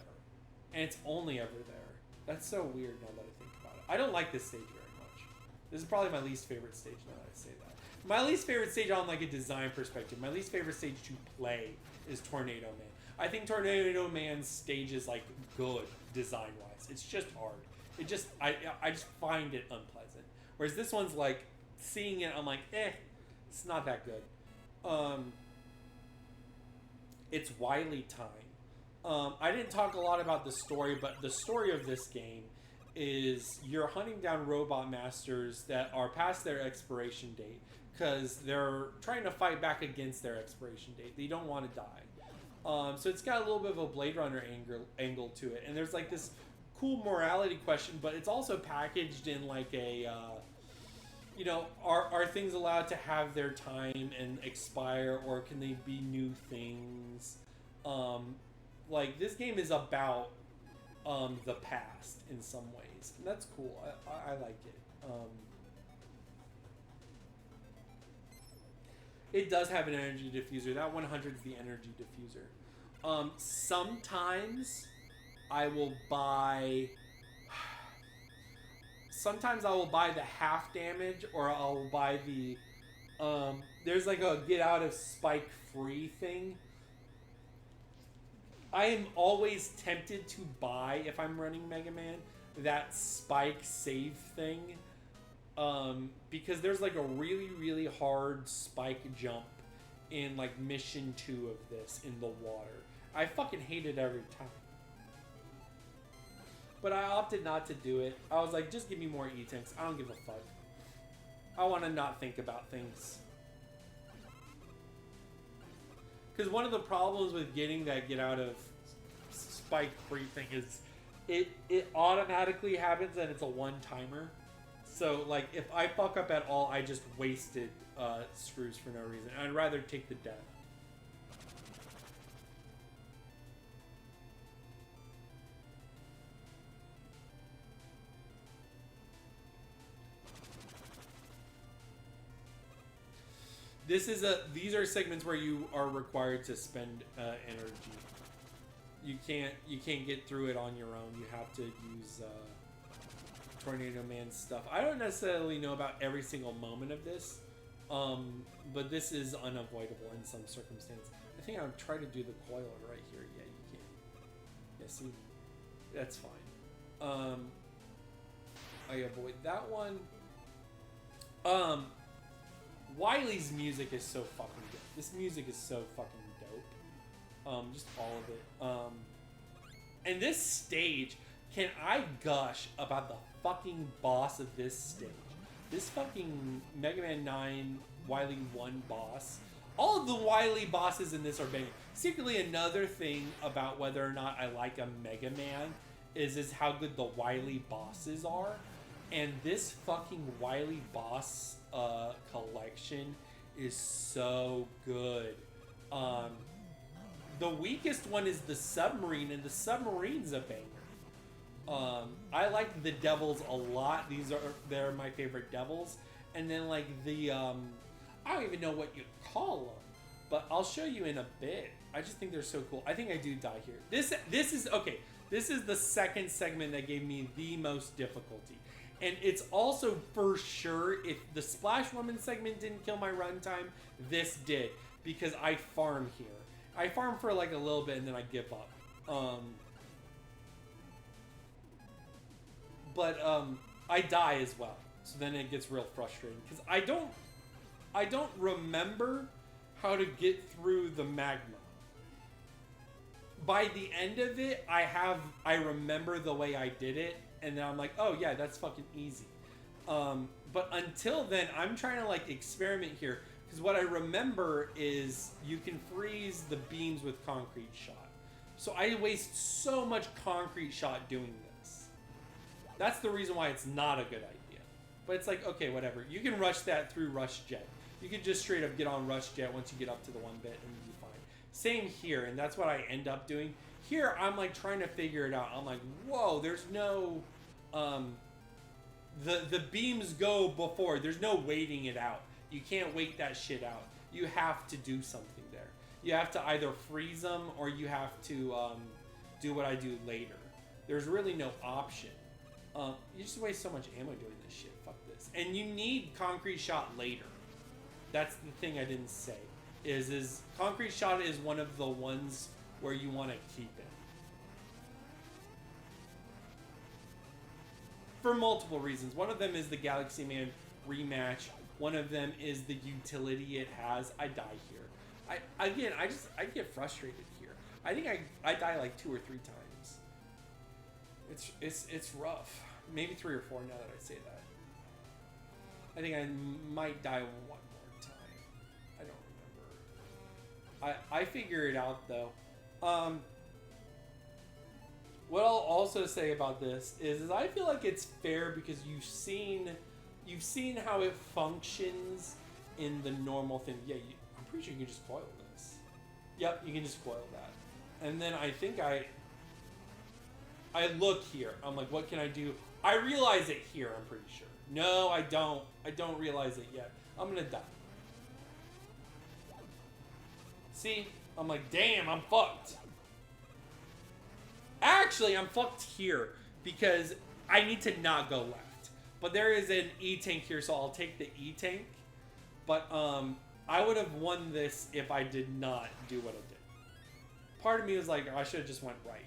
And it's only ever there. That's so weird now that I think about it. I don't like this stage very much. This is probably my least favorite stage now that I say that. My least favorite stage on like a design perspective, my least favorite stage to play is Tornado Man. I think Tornado Man's stage is like good design-wise. It's just hard. It just, I just find it unpleasant. Whereas this one's like, seeing it, I'm like, it's not that good. It's Wily time. I didn't talk a lot about the story, but the story of this game is you're hunting down Robot Masters that are past their expiration date because they're trying to fight back against their expiration date. They don't want to die. So it's got a little bit of a Blade Runner angle to it. And there's like this cool morality question, but it's also packaged in like a... you know, are things allowed to have their time and expire, or can they be new things? Like, this game is about the past in some ways, and that's cool. I like it. It does have an energy diffuser. That 100 is the energy diffuser. Sometimes I will buy... Sometimes I will buy the half damage, or I'll buy the... there's like a get out of spike free thing. I am always tempted to buy, if I'm running Mega Man, that spike save thing. Because there's like a really, really hard spike jump in like mission 2 of this in the water. I fucking hate it every time. But I opted not to do it. I was like, just give me more E-tanks. I don't give a fuck. I want to not think about things. Because one of the problems with getting that get out of spike free thing is it automatically happens and it's a one-timer. So, like, if I fuck up at all, I just wasted screws for no reason. I'd rather take the death. These are segments where you are required to spend energy. You can't get through it on your own. You have to use Tornado Man's stuff. I don't necessarily know about every single moment of this, but this is unavoidable in some circumstance. I think I'll try to do the coil right here. Yeah, you can. Yeah, see, that's fine. I avoid that one. Wily's music is so fucking good. This music is so fucking just all of it. And this stage, can I gush about the fucking boss of this stage? This fucking Mega Man 9 Wily 1 boss. All of the Wily bosses in this are banging. Secretly, another thing about whether or not I like a Mega Man is how good the Wily bosses are. And this fucking Wily boss collection is so good. The weakest one is the submarine, and the submarine's a banger. I like the devils a lot. They're my favorite devils. And then like the I don't even know what you call them, but I'll show you in a bit. I just think they're so cool. I think I do die here. This is okay. This is the second segment that gave me the most difficulty. And it's also for sure, if the Splash Woman segment didn't kill my runtime, this did. Because I farm here. I farm for like a little bit and then I give up. But I die as well. So then it gets real frustrating. Because I don't remember how to get through the magma. By the end of it, I remember the way I did it. And then I'm like, oh yeah, that's fucking easy. But until then, I'm trying to like experiment here. Because what I remember is you can freeze the beams with concrete shot. So I waste so much concrete shot doing this. That's the reason why it's not a good idea. But it's like, okay, whatever. You can rush that through Rush Jet. You can just straight up get on Rush Jet once you get up to the one bit and you'll be fine. Same here, and that's what I end up doing. Here, I'm like trying to figure it out. I'm like, whoa, there's no... the beams go before. There's no waiting it out. You can't wait that shit out. You have to do something there. You have to either freeze them or you have to do what I do later. There's really no option. You just waste so much ammo doing this shit. Fuck this. And you need concrete shot later. That's the thing I didn't say. Is concrete shot is one of the ones where you want to keep it. For multiple reasons. One of them is the Galaxy Man rematch. One of them is the utility it has. I die here. I get frustrated here. I think I die like 2 or 3 times. It's rough. Maybe 3 or 4 now that I say that. I think I might die one more time. I don't remember. I figure it out though. What I'll also say about this is I feel like it's fair because you've seen how it functions in the normal thing. Yeah, I'm pretty sure you can just coil this. Yep, you can just coil that. And then I think I look here. I'm like, what can I do? I realize it here, I'm pretty sure. No, I don't. I don't realize it yet. I'm gonna die. See? I'm like, damn, I'm fucked. Actually, I'm fucked here because I need to not go left. But there is an E-tank here, so I'll take the E-tank. But I would have won this if I did not do what I did. Part of me was like, oh, I should have just went right.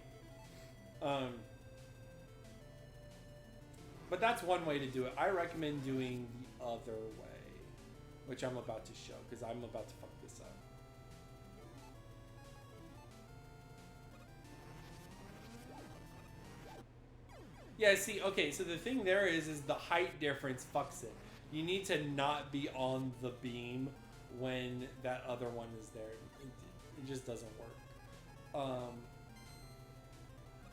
But that's one way to do it. I recommend doing the other way, which I'm about to show because I'm about to fuck this up. Yeah, see, okay, so the thing there is the height difference fucks it. You need to not be on the beam when that other one is there. It just doesn't work.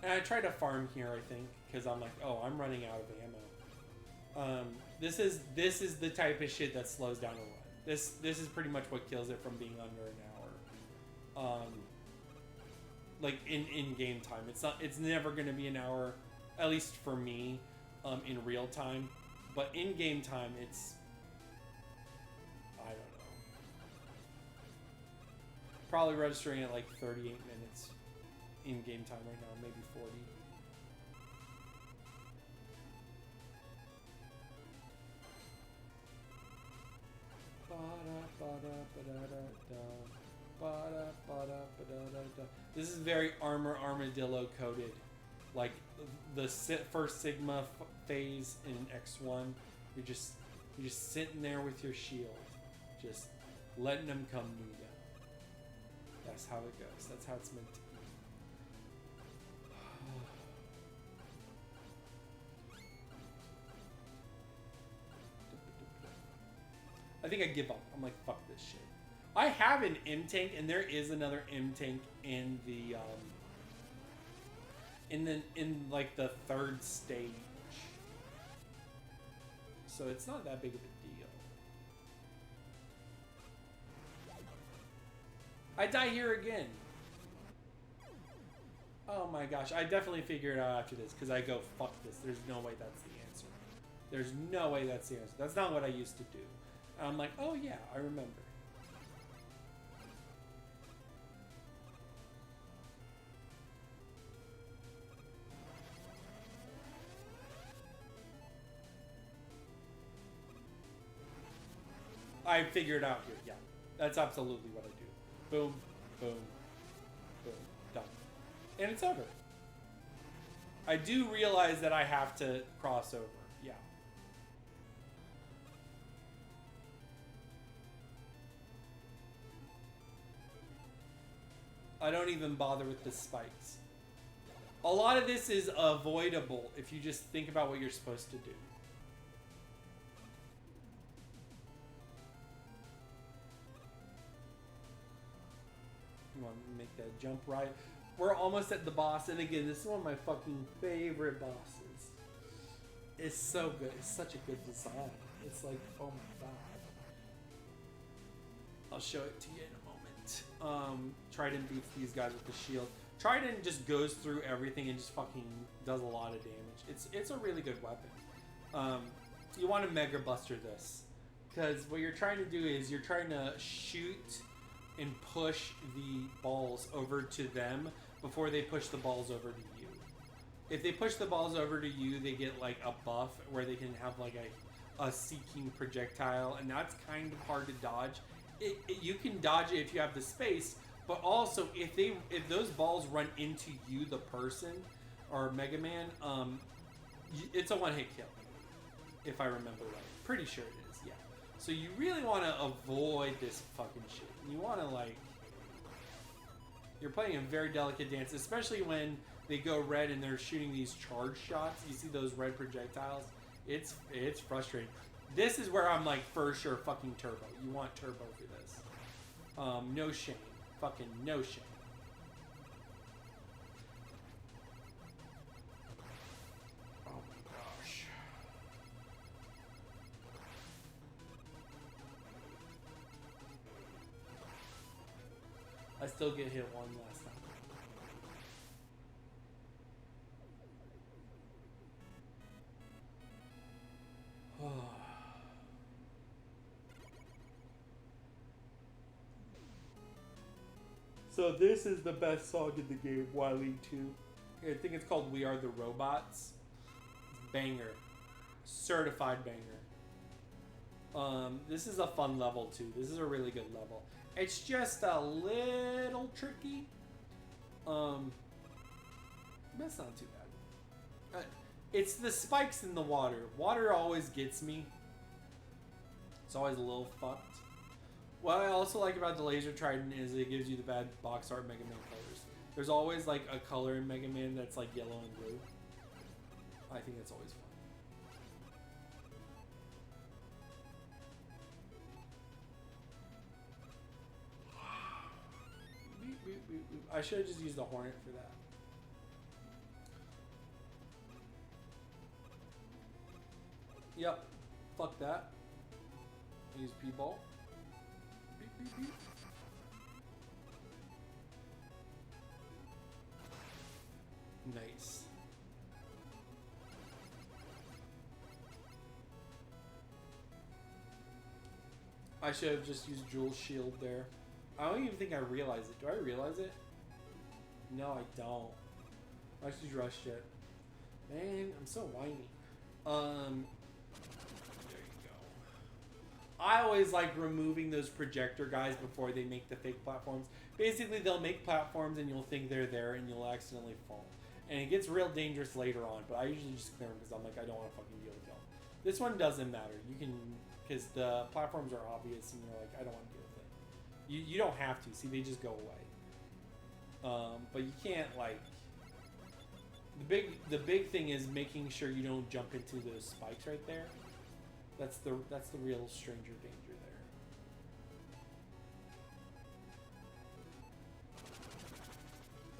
And I try to farm here, I think, because I'm like, oh, I'm running out of ammo. This is the type of shit that slows down a run. This is pretty much what kills it from being under an hour. Like in game time, it's never gonna be an hour. At least for me, in real time. But in game time, it's... I don't know. Probably registering at like 38 minutes in game time right now, maybe 40. This is very armadillo coded. Like the first Sigma phase in X1, you're just sitting there with your shield, just letting them come new down. That's how it goes. That's how it's meant to be. I think I give up. I'm like, fuck this shit. I have an M tank, and there is another M tank in the in like the 3rd stage. So it's not that big of a deal. I die here again. Oh my gosh, I definitely figured it out after this because I go, fuck this. There's no way that's the answer. There's no way that's the answer. That's not what I used to do. And I'm like, oh yeah, I remember. I figured it out here, yeah. That's absolutely what I do. Boom, boom, boom, done. And it's over. I do realize that I have to cross over, yeah. I don't even bother with the spikes. A lot of this is avoidable if you just think about what you're supposed to do. You want to make that jump right. We're almost at the boss, and again, this is one of my fucking favorite bosses. It's so good. It's such a good design. It's like, oh my god. I'll show it to you in a moment. Trident beats these guys with the shield. Trident just goes through everything and just fucking does a lot of damage. It's a really good weapon. You want to Mega Buster this, because what you're trying to do is you're trying to shoot and push the balls over to them before they push the balls over to you. If they push the balls over to you, they get like a buff where they can have like a seeking projectile, and that's kind of hard to dodge. You can dodge it if you have the space, but also if those balls run into you, the person or Mega Man, it's a one-hit kill. If I remember right, pretty sure it is. Yeah. So you really want to avoid this fucking shit. You want to like, you're playing a very delicate dance, especially when they go red and they're shooting these charge shots. You see those red projectiles? It's frustrating. This is where I'm like, for sure, fucking turbo. You want turbo for this. No shame. Fucking no shame. Oh my gosh. I still get hit one last time. So this is the best song in the game, Wily 2. I think it's called We Are the Robots. It's banger. Certified banger. This is a fun level too. This is a really good level. It's just a little tricky. But it's not too bad. It's the spikes in the water. Water always gets me. It's always a little fucked. What I also like about the Laser Trident is it gives you the bad box art Mega Man colors. There's always like a color in Mega Man that's like yellow and blue. I think that's always fun. I should have just used the Hornet for that. Yep. Fuck that. Use P-Ball. Nice. I should have just used Jewel Shield there. I don't even think I realize it. Do I realize it? No, I don't. I just rushed it. Man, I'm so whiny. I always like removing those projector guys before they make the fake platforms. Basically, they'll make platforms and you'll think they're there and you'll accidentally fall. And it gets real dangerous later on, but I usually just clear them because I'm like, I don't want to fucking deal with them. This one doesn't matter. You can, because the platforms are obvious and you're like, I don't want to deal with it. You don't have to. See, they just go away. But you can't like the big thing is making sure you don't jump into those spikes right there. That's the real stranger danger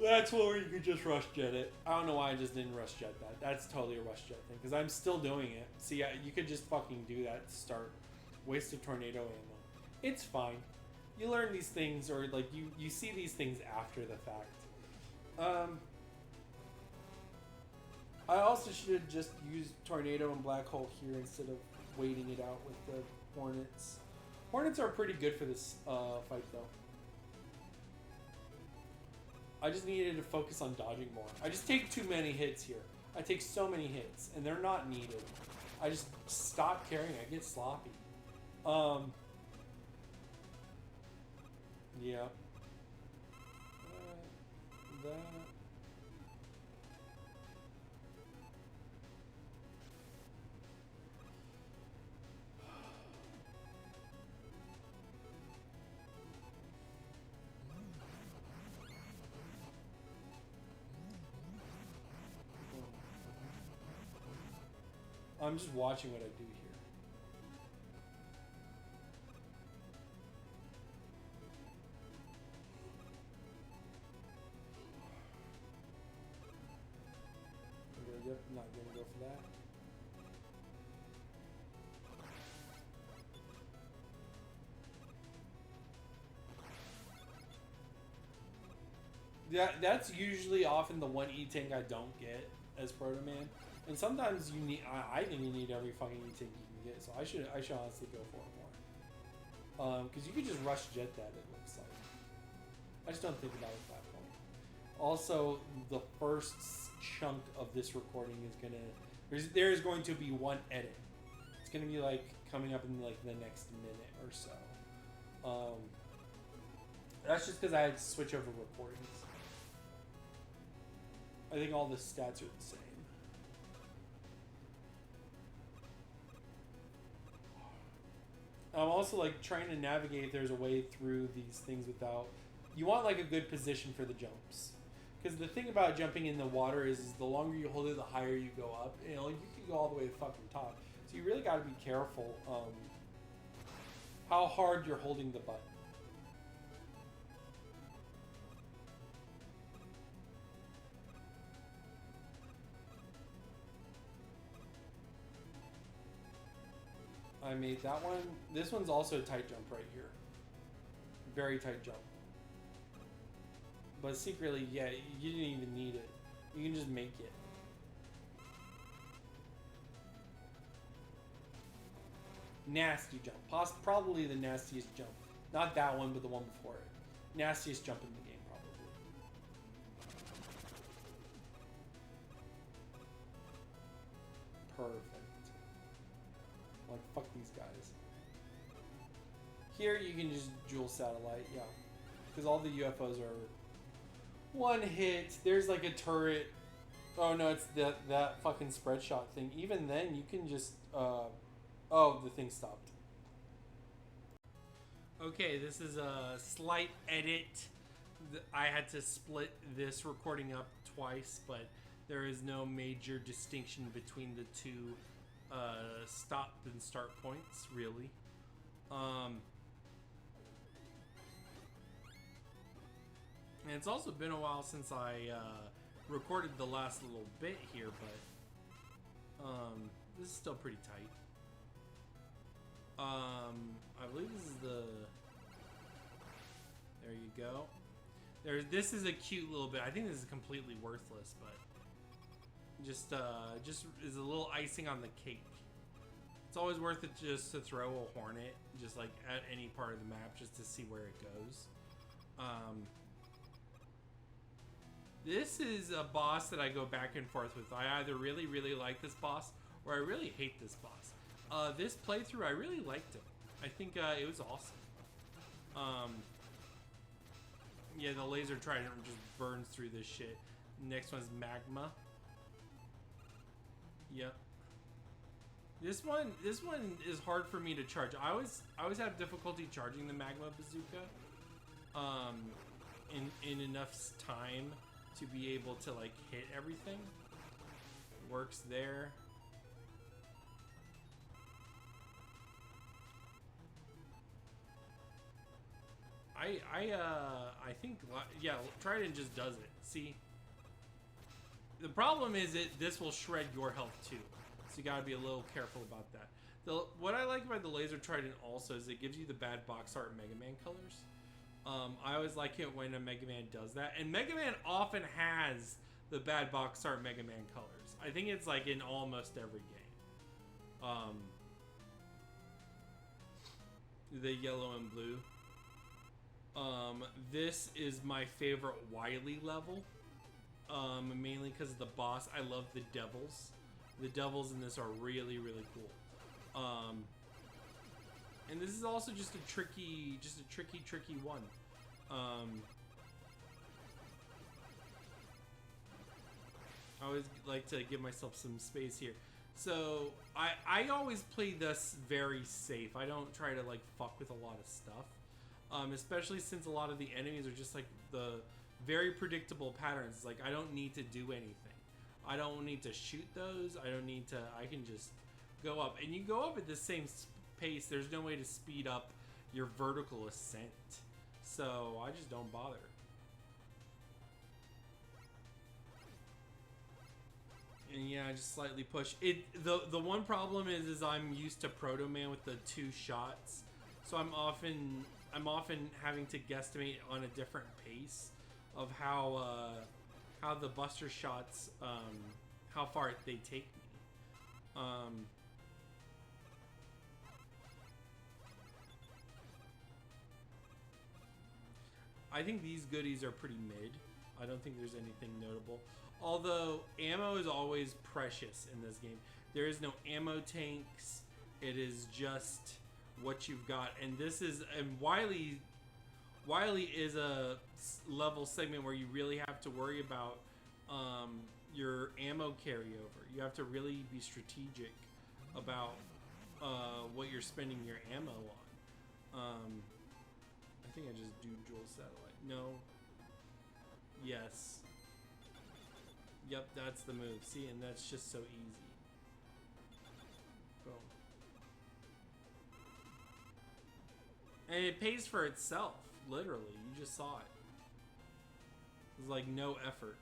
there. That's where you could just rush jet it. I don't know why I just didn't rush jet that. That's totally a rush jet thing because I'm still doing it. See, you could just fucking do that to start. Waste of tornado ammo. It's fine. You learn these things, or like you see these things after the fact. I also should have just used tornado and black hole here instead of waiting it out with the hornets. Hornets are pretty good for this fight though. I just needed to focus on dodging more. I just take too many hits here. I take so many hits, and they're not needed. I just stop caring. I get sloppy. Yeah. That. I'm just watching what I do here. Yep, not gonna go for that. Yeah, that's usually often the one E-Tank I don't get as Proto Man. And sometimes you need. I think you need every fucking E-Tank you can get. So I should honestly go for it more. Because you could just rush jet that. It looks like. I just don't think about it at that point. Also, the first chunk of this recording is gonna. There's going to be one edit. It's gonna be like coming up in like the next minute or so. That's just because I had to switch over recordings. I think all the stats are the same. I'm also like trying to navigate if there's a way through these things without. You want like a good position for the jumps, because the thing about jumping in the water is the longer you hold it, the higher you go up. You know, you can go all the way to the fucking top. So you really got to be careful how hard you're holding the button. I made that one. This one's also a tight jump right here. Very tight jump. But secretly, yeah, you didn't even need it. You can just make it. Nasty jump. Probably the nastiest jump. Not that one, but the one before it. Nastiest jump in the game, probably. Perfect. Like, fuck these guys. Here, you can just dual satellite, yeah. Because all the UFOs are one hit. There's like a turret. Oh no, it's that fucking spread shot thing. Even then, you can just, oh, the thing stopped. Okay, this is a slight edit. I had to split this recording up twice, but there is no major distinction between the two stop and start points, really. And it's also been a while since I recorded the last little bit here, but this is still pretty tight. I believe this is the. There you go. This is a cute little bit. I think this is completely worthless, but just is a little icing on the cake. It's always worth it just to throw a hornet, just like at any part of the map, just to see where it goes. This is a boss that I go back and forth with. I either really, really like this boss, or I really hate this boss. This playthrough, I really liked it. I think it was awesome. Yeah, the laser trident just burns through this shit. Next one's magma. Yep. This one is hard for me to charge. I always have difficulty charging the magma bazooka. in enough time to be able to like hit everything. Works there. I think, yeah, Trident just does it. See? The problem is this will shred your health too. So you gotta be a little careful about that. What I like about the Laser Trident also is it gives you the bad box art Mega Man colors. I always like it when a Mega Man does that. And Mega Man often has the bad box art Mega Man colors. I think it's like in almost every game. The yellow and blue. This is my favorite Wily level. Mainly because of the boss. I love the devils. The devils in this are really, really cool. And this is also just a tricky one. I always like to give myself some space here. So I always play this very safe. I don't try to like fuck with a lot of stuff. Especially since a lot of the enemies are just like the very predictable patterns. Like I don't need to do anything. I don't need to shoot those. I don't need to, I can just go up. And you go up at the same pace. There's no way to speed up your vertical ascent. So I just don't bother. And yeah, I just slightly push it. The one problem is I'm used to Proto Man with the 2 shots. So I'm often having to guesstimate on a different pace of how the Buster shots, how far they take me. I think these goodies are pretty mid. I don't think there's anything notable. Although ammo is always precious in this game. There is no ammo tanks. It is just what you've got. And this is, and Wily is a level segment where you really have to worry about your ammo carryover. You have to really be strategic about what you're spending your ammo on. I think I just do dual satellite. No. Yes. Yep, that's the move. See, and that's just so easy. Boom. And it pays for itself, literally. You just saw it. It's like no effort.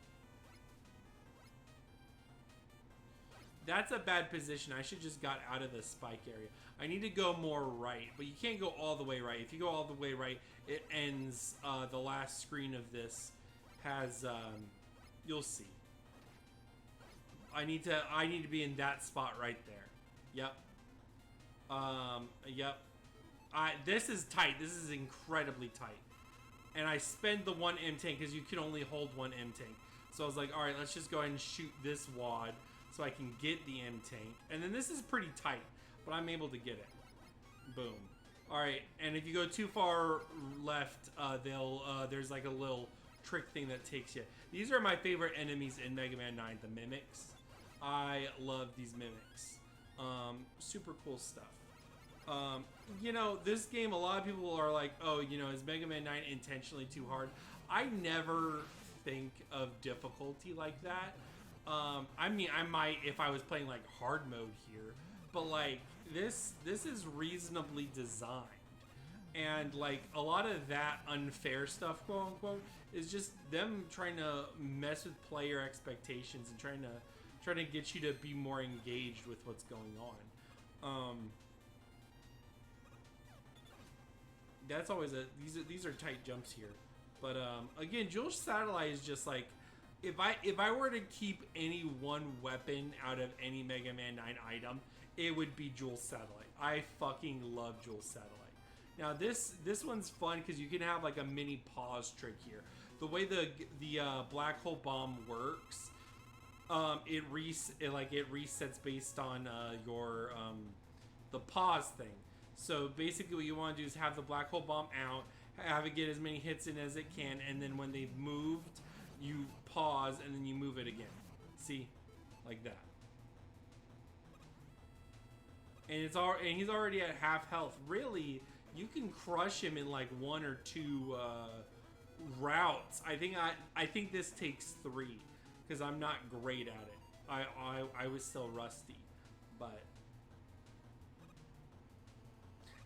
That's a bad position. I should just got out of the spike area. I need to go more right, but you can't go all the way right. If you go all the way right, it ends, the last screen of this has, you'll see. I need to be in that spot right there. Yep. Yep. This is tight. This is incredibly tight. And I spend the 1 M tank because you can only hold 1 M tank. So I was like, all right, let's just go ahead and shoot this wad so I can get the M tank. And then this is pretty tight, but I'm able to get it. Boom. All right, and if you go too far left, there's like a little trick thing that takes you. These are my favorite enemies in Mega Man 9, the Mimics. I love these Mimics. Super cool stuff. You know, this game, a lot of people are like, oh, you know, is Mega Man 9 intentionally too hard? I never think of difficulty like that. I mean, I might if I was playing like hard mode here, but like this is reasonably designed. And like a lot of that unfair stuff, quote unquote, is just them trying to mess with player expectations and trying to get you to be more engaged with what's going on. That's always these are tight jumps here. But again, Dual Satellite is just like, if I were to keep any one weapon out of any Mega Man 9 item, it would be Dual Satellite. I fucking love Dual Satellite. Now this one's fun because you can have like a mini pause trick here. The way the black hole bomb works, it resets based on your the pause thing. So basically what you want to do is have the black hole bomb out, have it get as many hits in as it can, and then when they've moved, you pause and then you move it again. See? Like that. And he's already at half health. Really, you can crush him in like one or two routes. I think this takes 3 because I'm not great at it. I was still rusty, but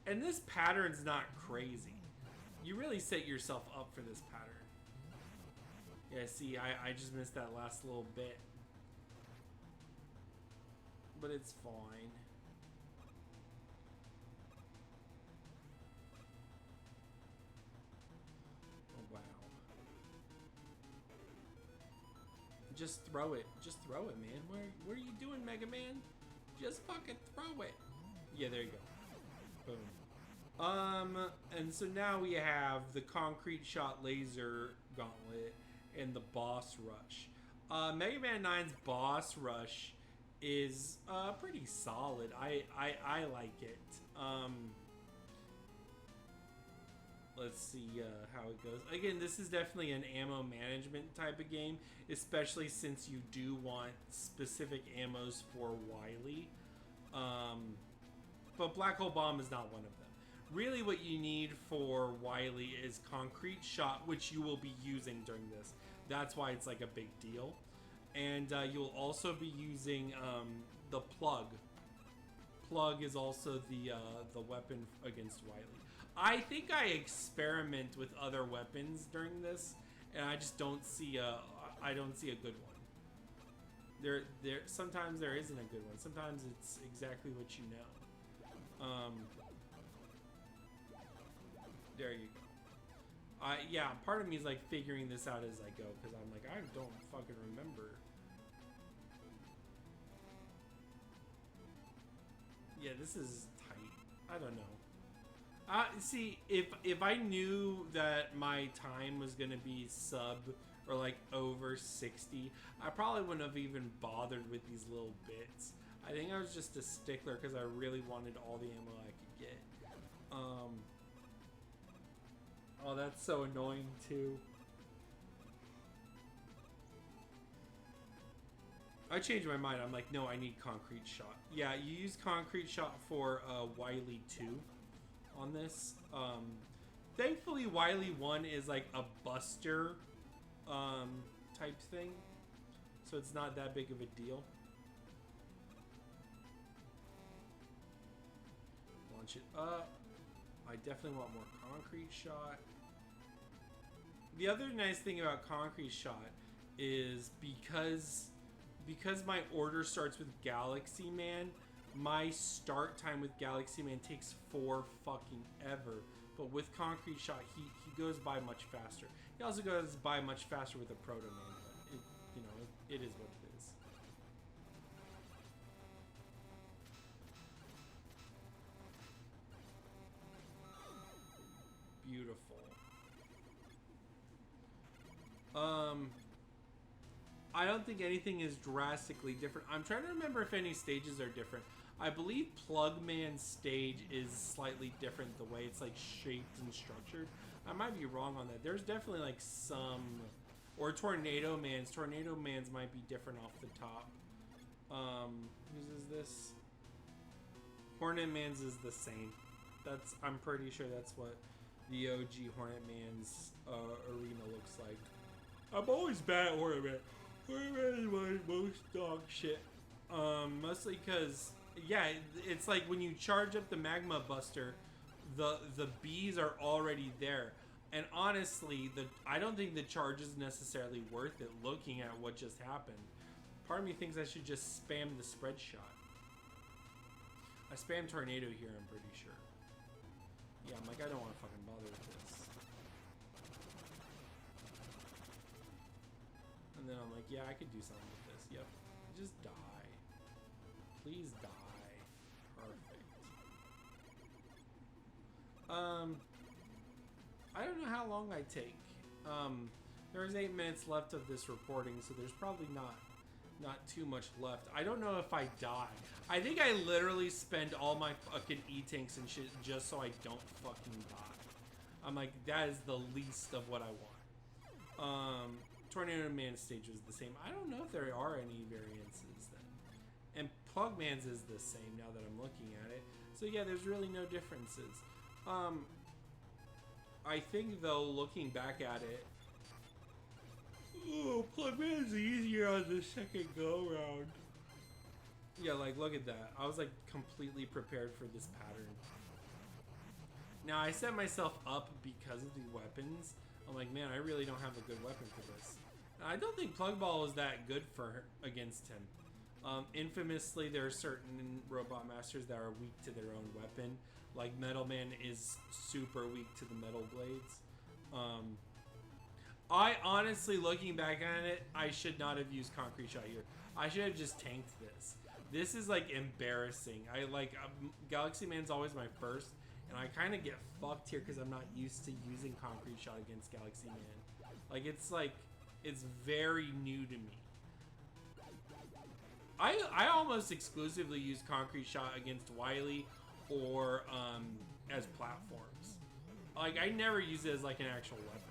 and this pattern's not crazy. You really set yourself up for this pattern. Yeah, see, I just missed that last little bit, but it's fine. Oh, wow. Just throw it. Just throw it, man. What are you doing, Mega Man? Just fucking throw it. Yeah, there you go. Boom. And so now we have the Concrete Shot Laser Gauntlet and the Boss Rush. Mega Man 9's Boss Rush is pretty solid. I like it. Let's see how it goes. Again, this is definitely an ammo management type of game, especially since you do want specific ammos for Wily. But Black Hole Bomb is not one of them. Really what you need for Wily is Concrete Shot, which you will be using during this. That's why it's like a big deal. And you'll also be using the Plug. Plug is also the weapon against Wily. I think I experiment with other weapons during this, and I just don't see a good one. Sometimes there isn't a good one. Sometimes it's exactly what you know. There you go. Yeah, part of me is like figuring this out as I go, because I'm like, I don't fucking remember. Yeah, this is tight. I don't know. See, if I knew that my time was gonna be sub or like over 60, I probably wouldn't have even bothered with these little bits. I think I was just a stickler because I really wanted all the ammo I could get. Oh, that's so annoying too. I changed my mind. I'm like, no, I need Concrete Shot. Yeah, you use Concrete Shot for Wily 2 on this. Thankfully, Wily 1 is like a buster type thing, so it's not that big of a deal. Launch it up. I definitely want more Concrete Shot. The other nice thing about Concrete Shot is because my order starts with Galaxy Man, my start time with Galaxy Man takes 4 fucking ever. But with Concrete Shot, he goes by much faster. He also goes by much faster with the Proto Man, but it is what it is. Beautiful. I don't think anything is drastically different. I'm trying to remember if any stages are different. I believe Plugman's stage is slightly different the way it's like shaped and structured. I might be wrong on that. There's definitely like some, or Tornado Man's. Tornado Man's might be different off the top. Whose is this? Hornet Man's is the same. I'm pretty sure that's what the OG Hornet Man's arena looks like. I'm always bad at Hornet Man. Hornet Man is my most dog shit. Mostly because, yeah, it's like when you charge up the Magma Buster, the bees are already there. And honestly, I don't think the charge is necessarily worth it looking at what just happened. Part of me thinks I should just spam the spread shot. I spam Tornado here, I'm pretty sure. Yeah, I'm like, I don't want to fucking bother with this. And then I'm like, yeah, I could do something with this. Yep. Just die. Please die. Perfect. I don't know how long I take. There's 8 minutes left of this recording, so there's probably not too much left. I don't know if I die. I think I literally spend all my fucking E-tanks and shit just so I don't fucking die. I'm like, that is the least of what I want. Tornado Man's stage was the same. I don't know if there are any variances then. And Plugman's is the same now that I'm looking at it. So yeah, there's really no differences. I think, though, looking back at it, oh, Plugman's easier on the second go-round. Yeah, like, look at that. I was, like, completely prepared for this pattern. Now, I set myself up because of the weapons. I'm like, man, I really don't have a good weapon for this. Now, I don't think Plug Ball is that good against him. Infamously, there are certain Robot Masters that are weak to their own weapon. Like, Metal Man is super weak to the metal blades. I honestly, looking back on it, I should not have used Concrete Shot here. I should have just tanked this. This is, like, embarrassing. Galaxy Man's always my first, and I kind of get fucked here because I'm not used to using Concrete Shot against Galaxy Man. It's very new to me. I almost exclusively use Concrete Shot against Wily or as platforms. Like, I never use it as, like, an actual weapon.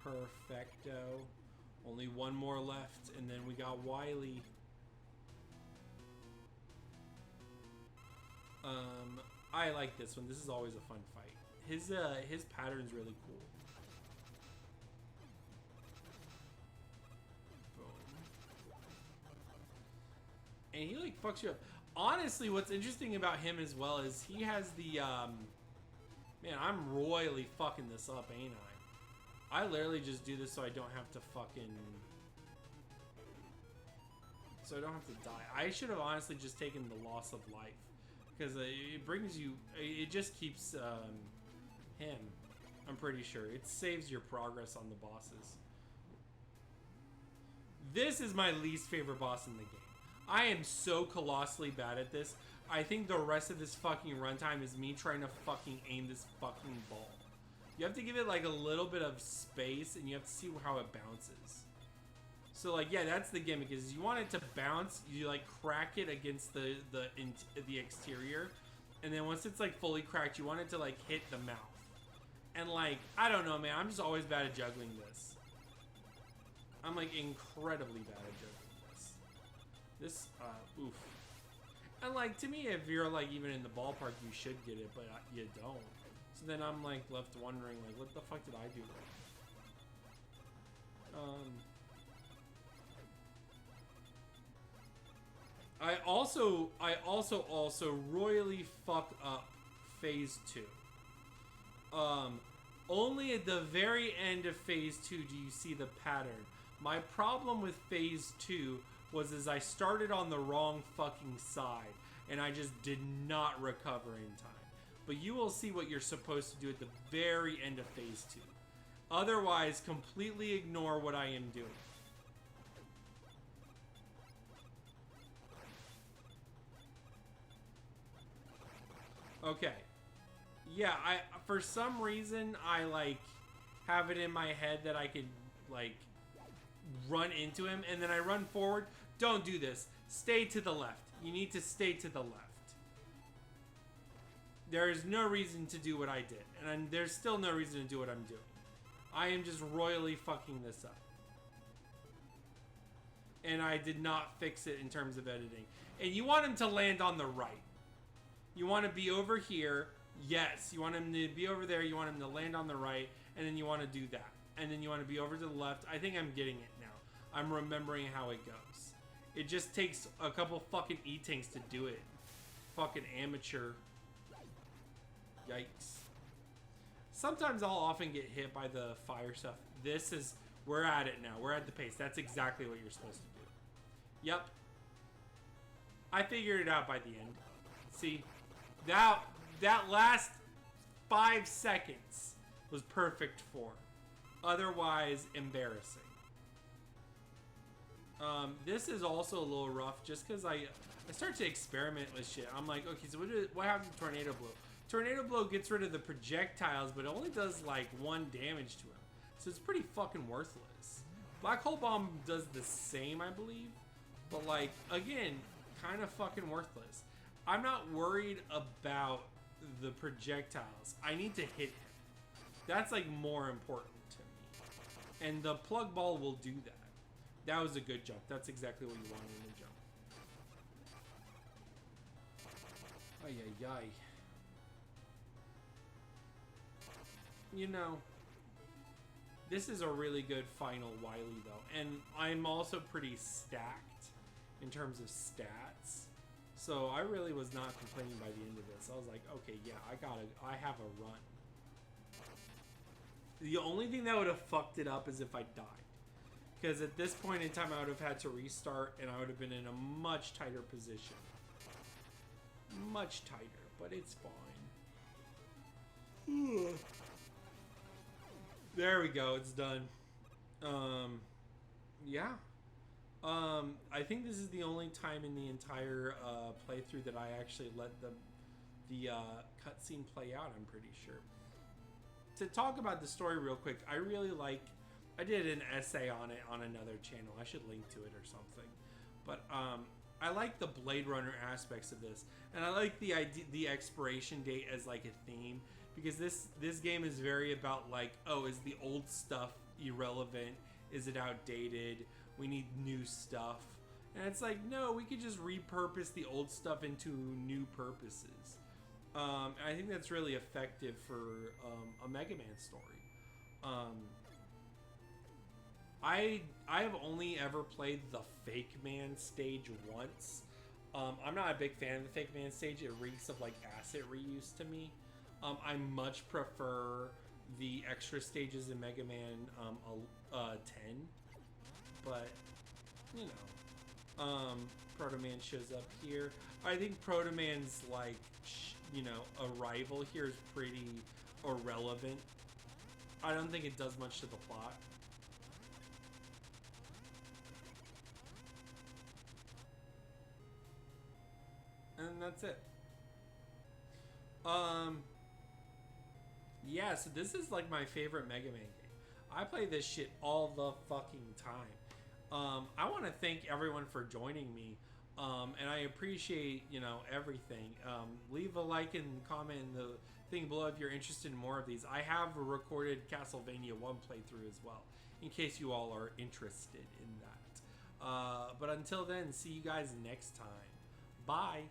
Perfecto. Only one more left, and then we got Wily. I like this one. This is always a fun fight. His pattern's really cool. And he, like, fucks you up. Honestly, what's interesting about him as well is he has the, man, I'm royally fucking this up, ain't I? I literally just do this so I don't have to fucking... So I don't have to die. I should have honestly just taken the loss of life. Because it brings you... It just keeps, him. I'm pretty sure. It saves your progress on the bosses. This is my least favorite boss in the game. I am so colossally bad at this. I think the rest of this fucking runtime is me trying to fucking aim this fucking ball. You have to give it like a little bit of space and you have to see how it bounces. So like, yeah, that's the gimmick, is you want it to bounce, you like crack it against the exterior, and then once it's like fully cracked, you want it to like hit the mouth. And like, I don't know, man, I'm just always bad at juggling this. I'm like incredibly bad at juggling. This, oof. And like, to me, if you're like even in the ballpark, you should get it, but you don't. So then I'm like left wondering, like, what the fuck did I do wrong? I also royally fuck up Phase 2. Only at the very end of Phase 2 do you see the pattern. My problem with Phase 2 was I started on the wrong fucking side, and I just did not recover in time. But you will see what you're supposed to do at the very end of Phase 2. Otherwise, completely ignore what I am doing. Okay. Yeah, for some reason, I, like, have it in my head that I could, like, run into him, and then I run forward. Don't do this. Stay to the left. You need to stay to the left. There is no reason to do what I did, and there's still no reason to do what I'm doing. I am just royally fucking this up. And I did not fix it in terms of editing. And you want him to land on the right. You want to be over here. Yes, you want him to be over there. You want him to land on the right, and then you want to do that. And then you want to be over to the left. I think I'm getting it now. I'm remembering how it goes. It just takes a couple fucking E-tanks to do it. Fucking amateur. Yikes. Sometimes I'll often get hit by the fire stuff. This is... We're at it now. We're at the pace. That's exactly what you're supposed to do. Yep. I figured it out by the end. See? That last 5 seconds was perfect for. Otherwise, embarrassing. This is also a little rough just because I start to experiment with shit. I'm like, okay, so what happens to Tornado Blow? Tornado Blow gets rid of the projectiles, but it only does like 1 damage to him. So it's pretty fucking worthless. Black Hole Bomb does the same, I believe. But like, again, kind of fucking worthless. I'm not worried about the projectiles. I need to hit him. That's like more important to me. And the Plug Ball will do that. That was a good jump. That's exactly what you wanted in a jump. Ay, ay, ay. You know, this is a really good final Wily, though. And I'm also pretty stacked in terms of stats. So I really was not complaining by the end of this. I was like, okay, yeah, I have a run. The only thing that would have fucked it up is if I died. Because at this point in time, I would have had to restart, and I would have been in a much tighter position. Much tighter, but it's fine. There we go, it's done. Yeah. I think this is the only time in the entire playthrough that I actually let the cutscene play out, I'm pretty sure. To talk about the story real quick, I really like... I did an essay on it on another channel. I should link to it or something. But I like the Blade Runner aspects of this, and I like the idea, the expiration date as like a theme, because this game is very about like, oh, is the old stuff irrelevant? Is it outdated? We need new stuff. And it's like, no, we could just repurpose the old stuff into new purposes. And I think that's really effective for a Mega Man story. I have only ever played the Fake Man stage once. I'm not a big fan of the Fake Man stage. It reeks of like asset reuse to me. I much prefer the extra stages in Mega Man 10. But, you know, Proto Man shows up here. I think Proto Man's like, you know, arrival here is pretty irrelevant. I don't think it does much to the plot. And that's it. Yeah, so this is like my favorite Mega Man game. I play this shit all the fucking time. I want to thank everyone for joining me. And I appreciate, you know, everything. Leave a like and comment in the thing below if you're interested in more of these. I have recorded Castlevania 1 playthrough as well, in case you all are interested in that. But until then, see you guys next time. Bye.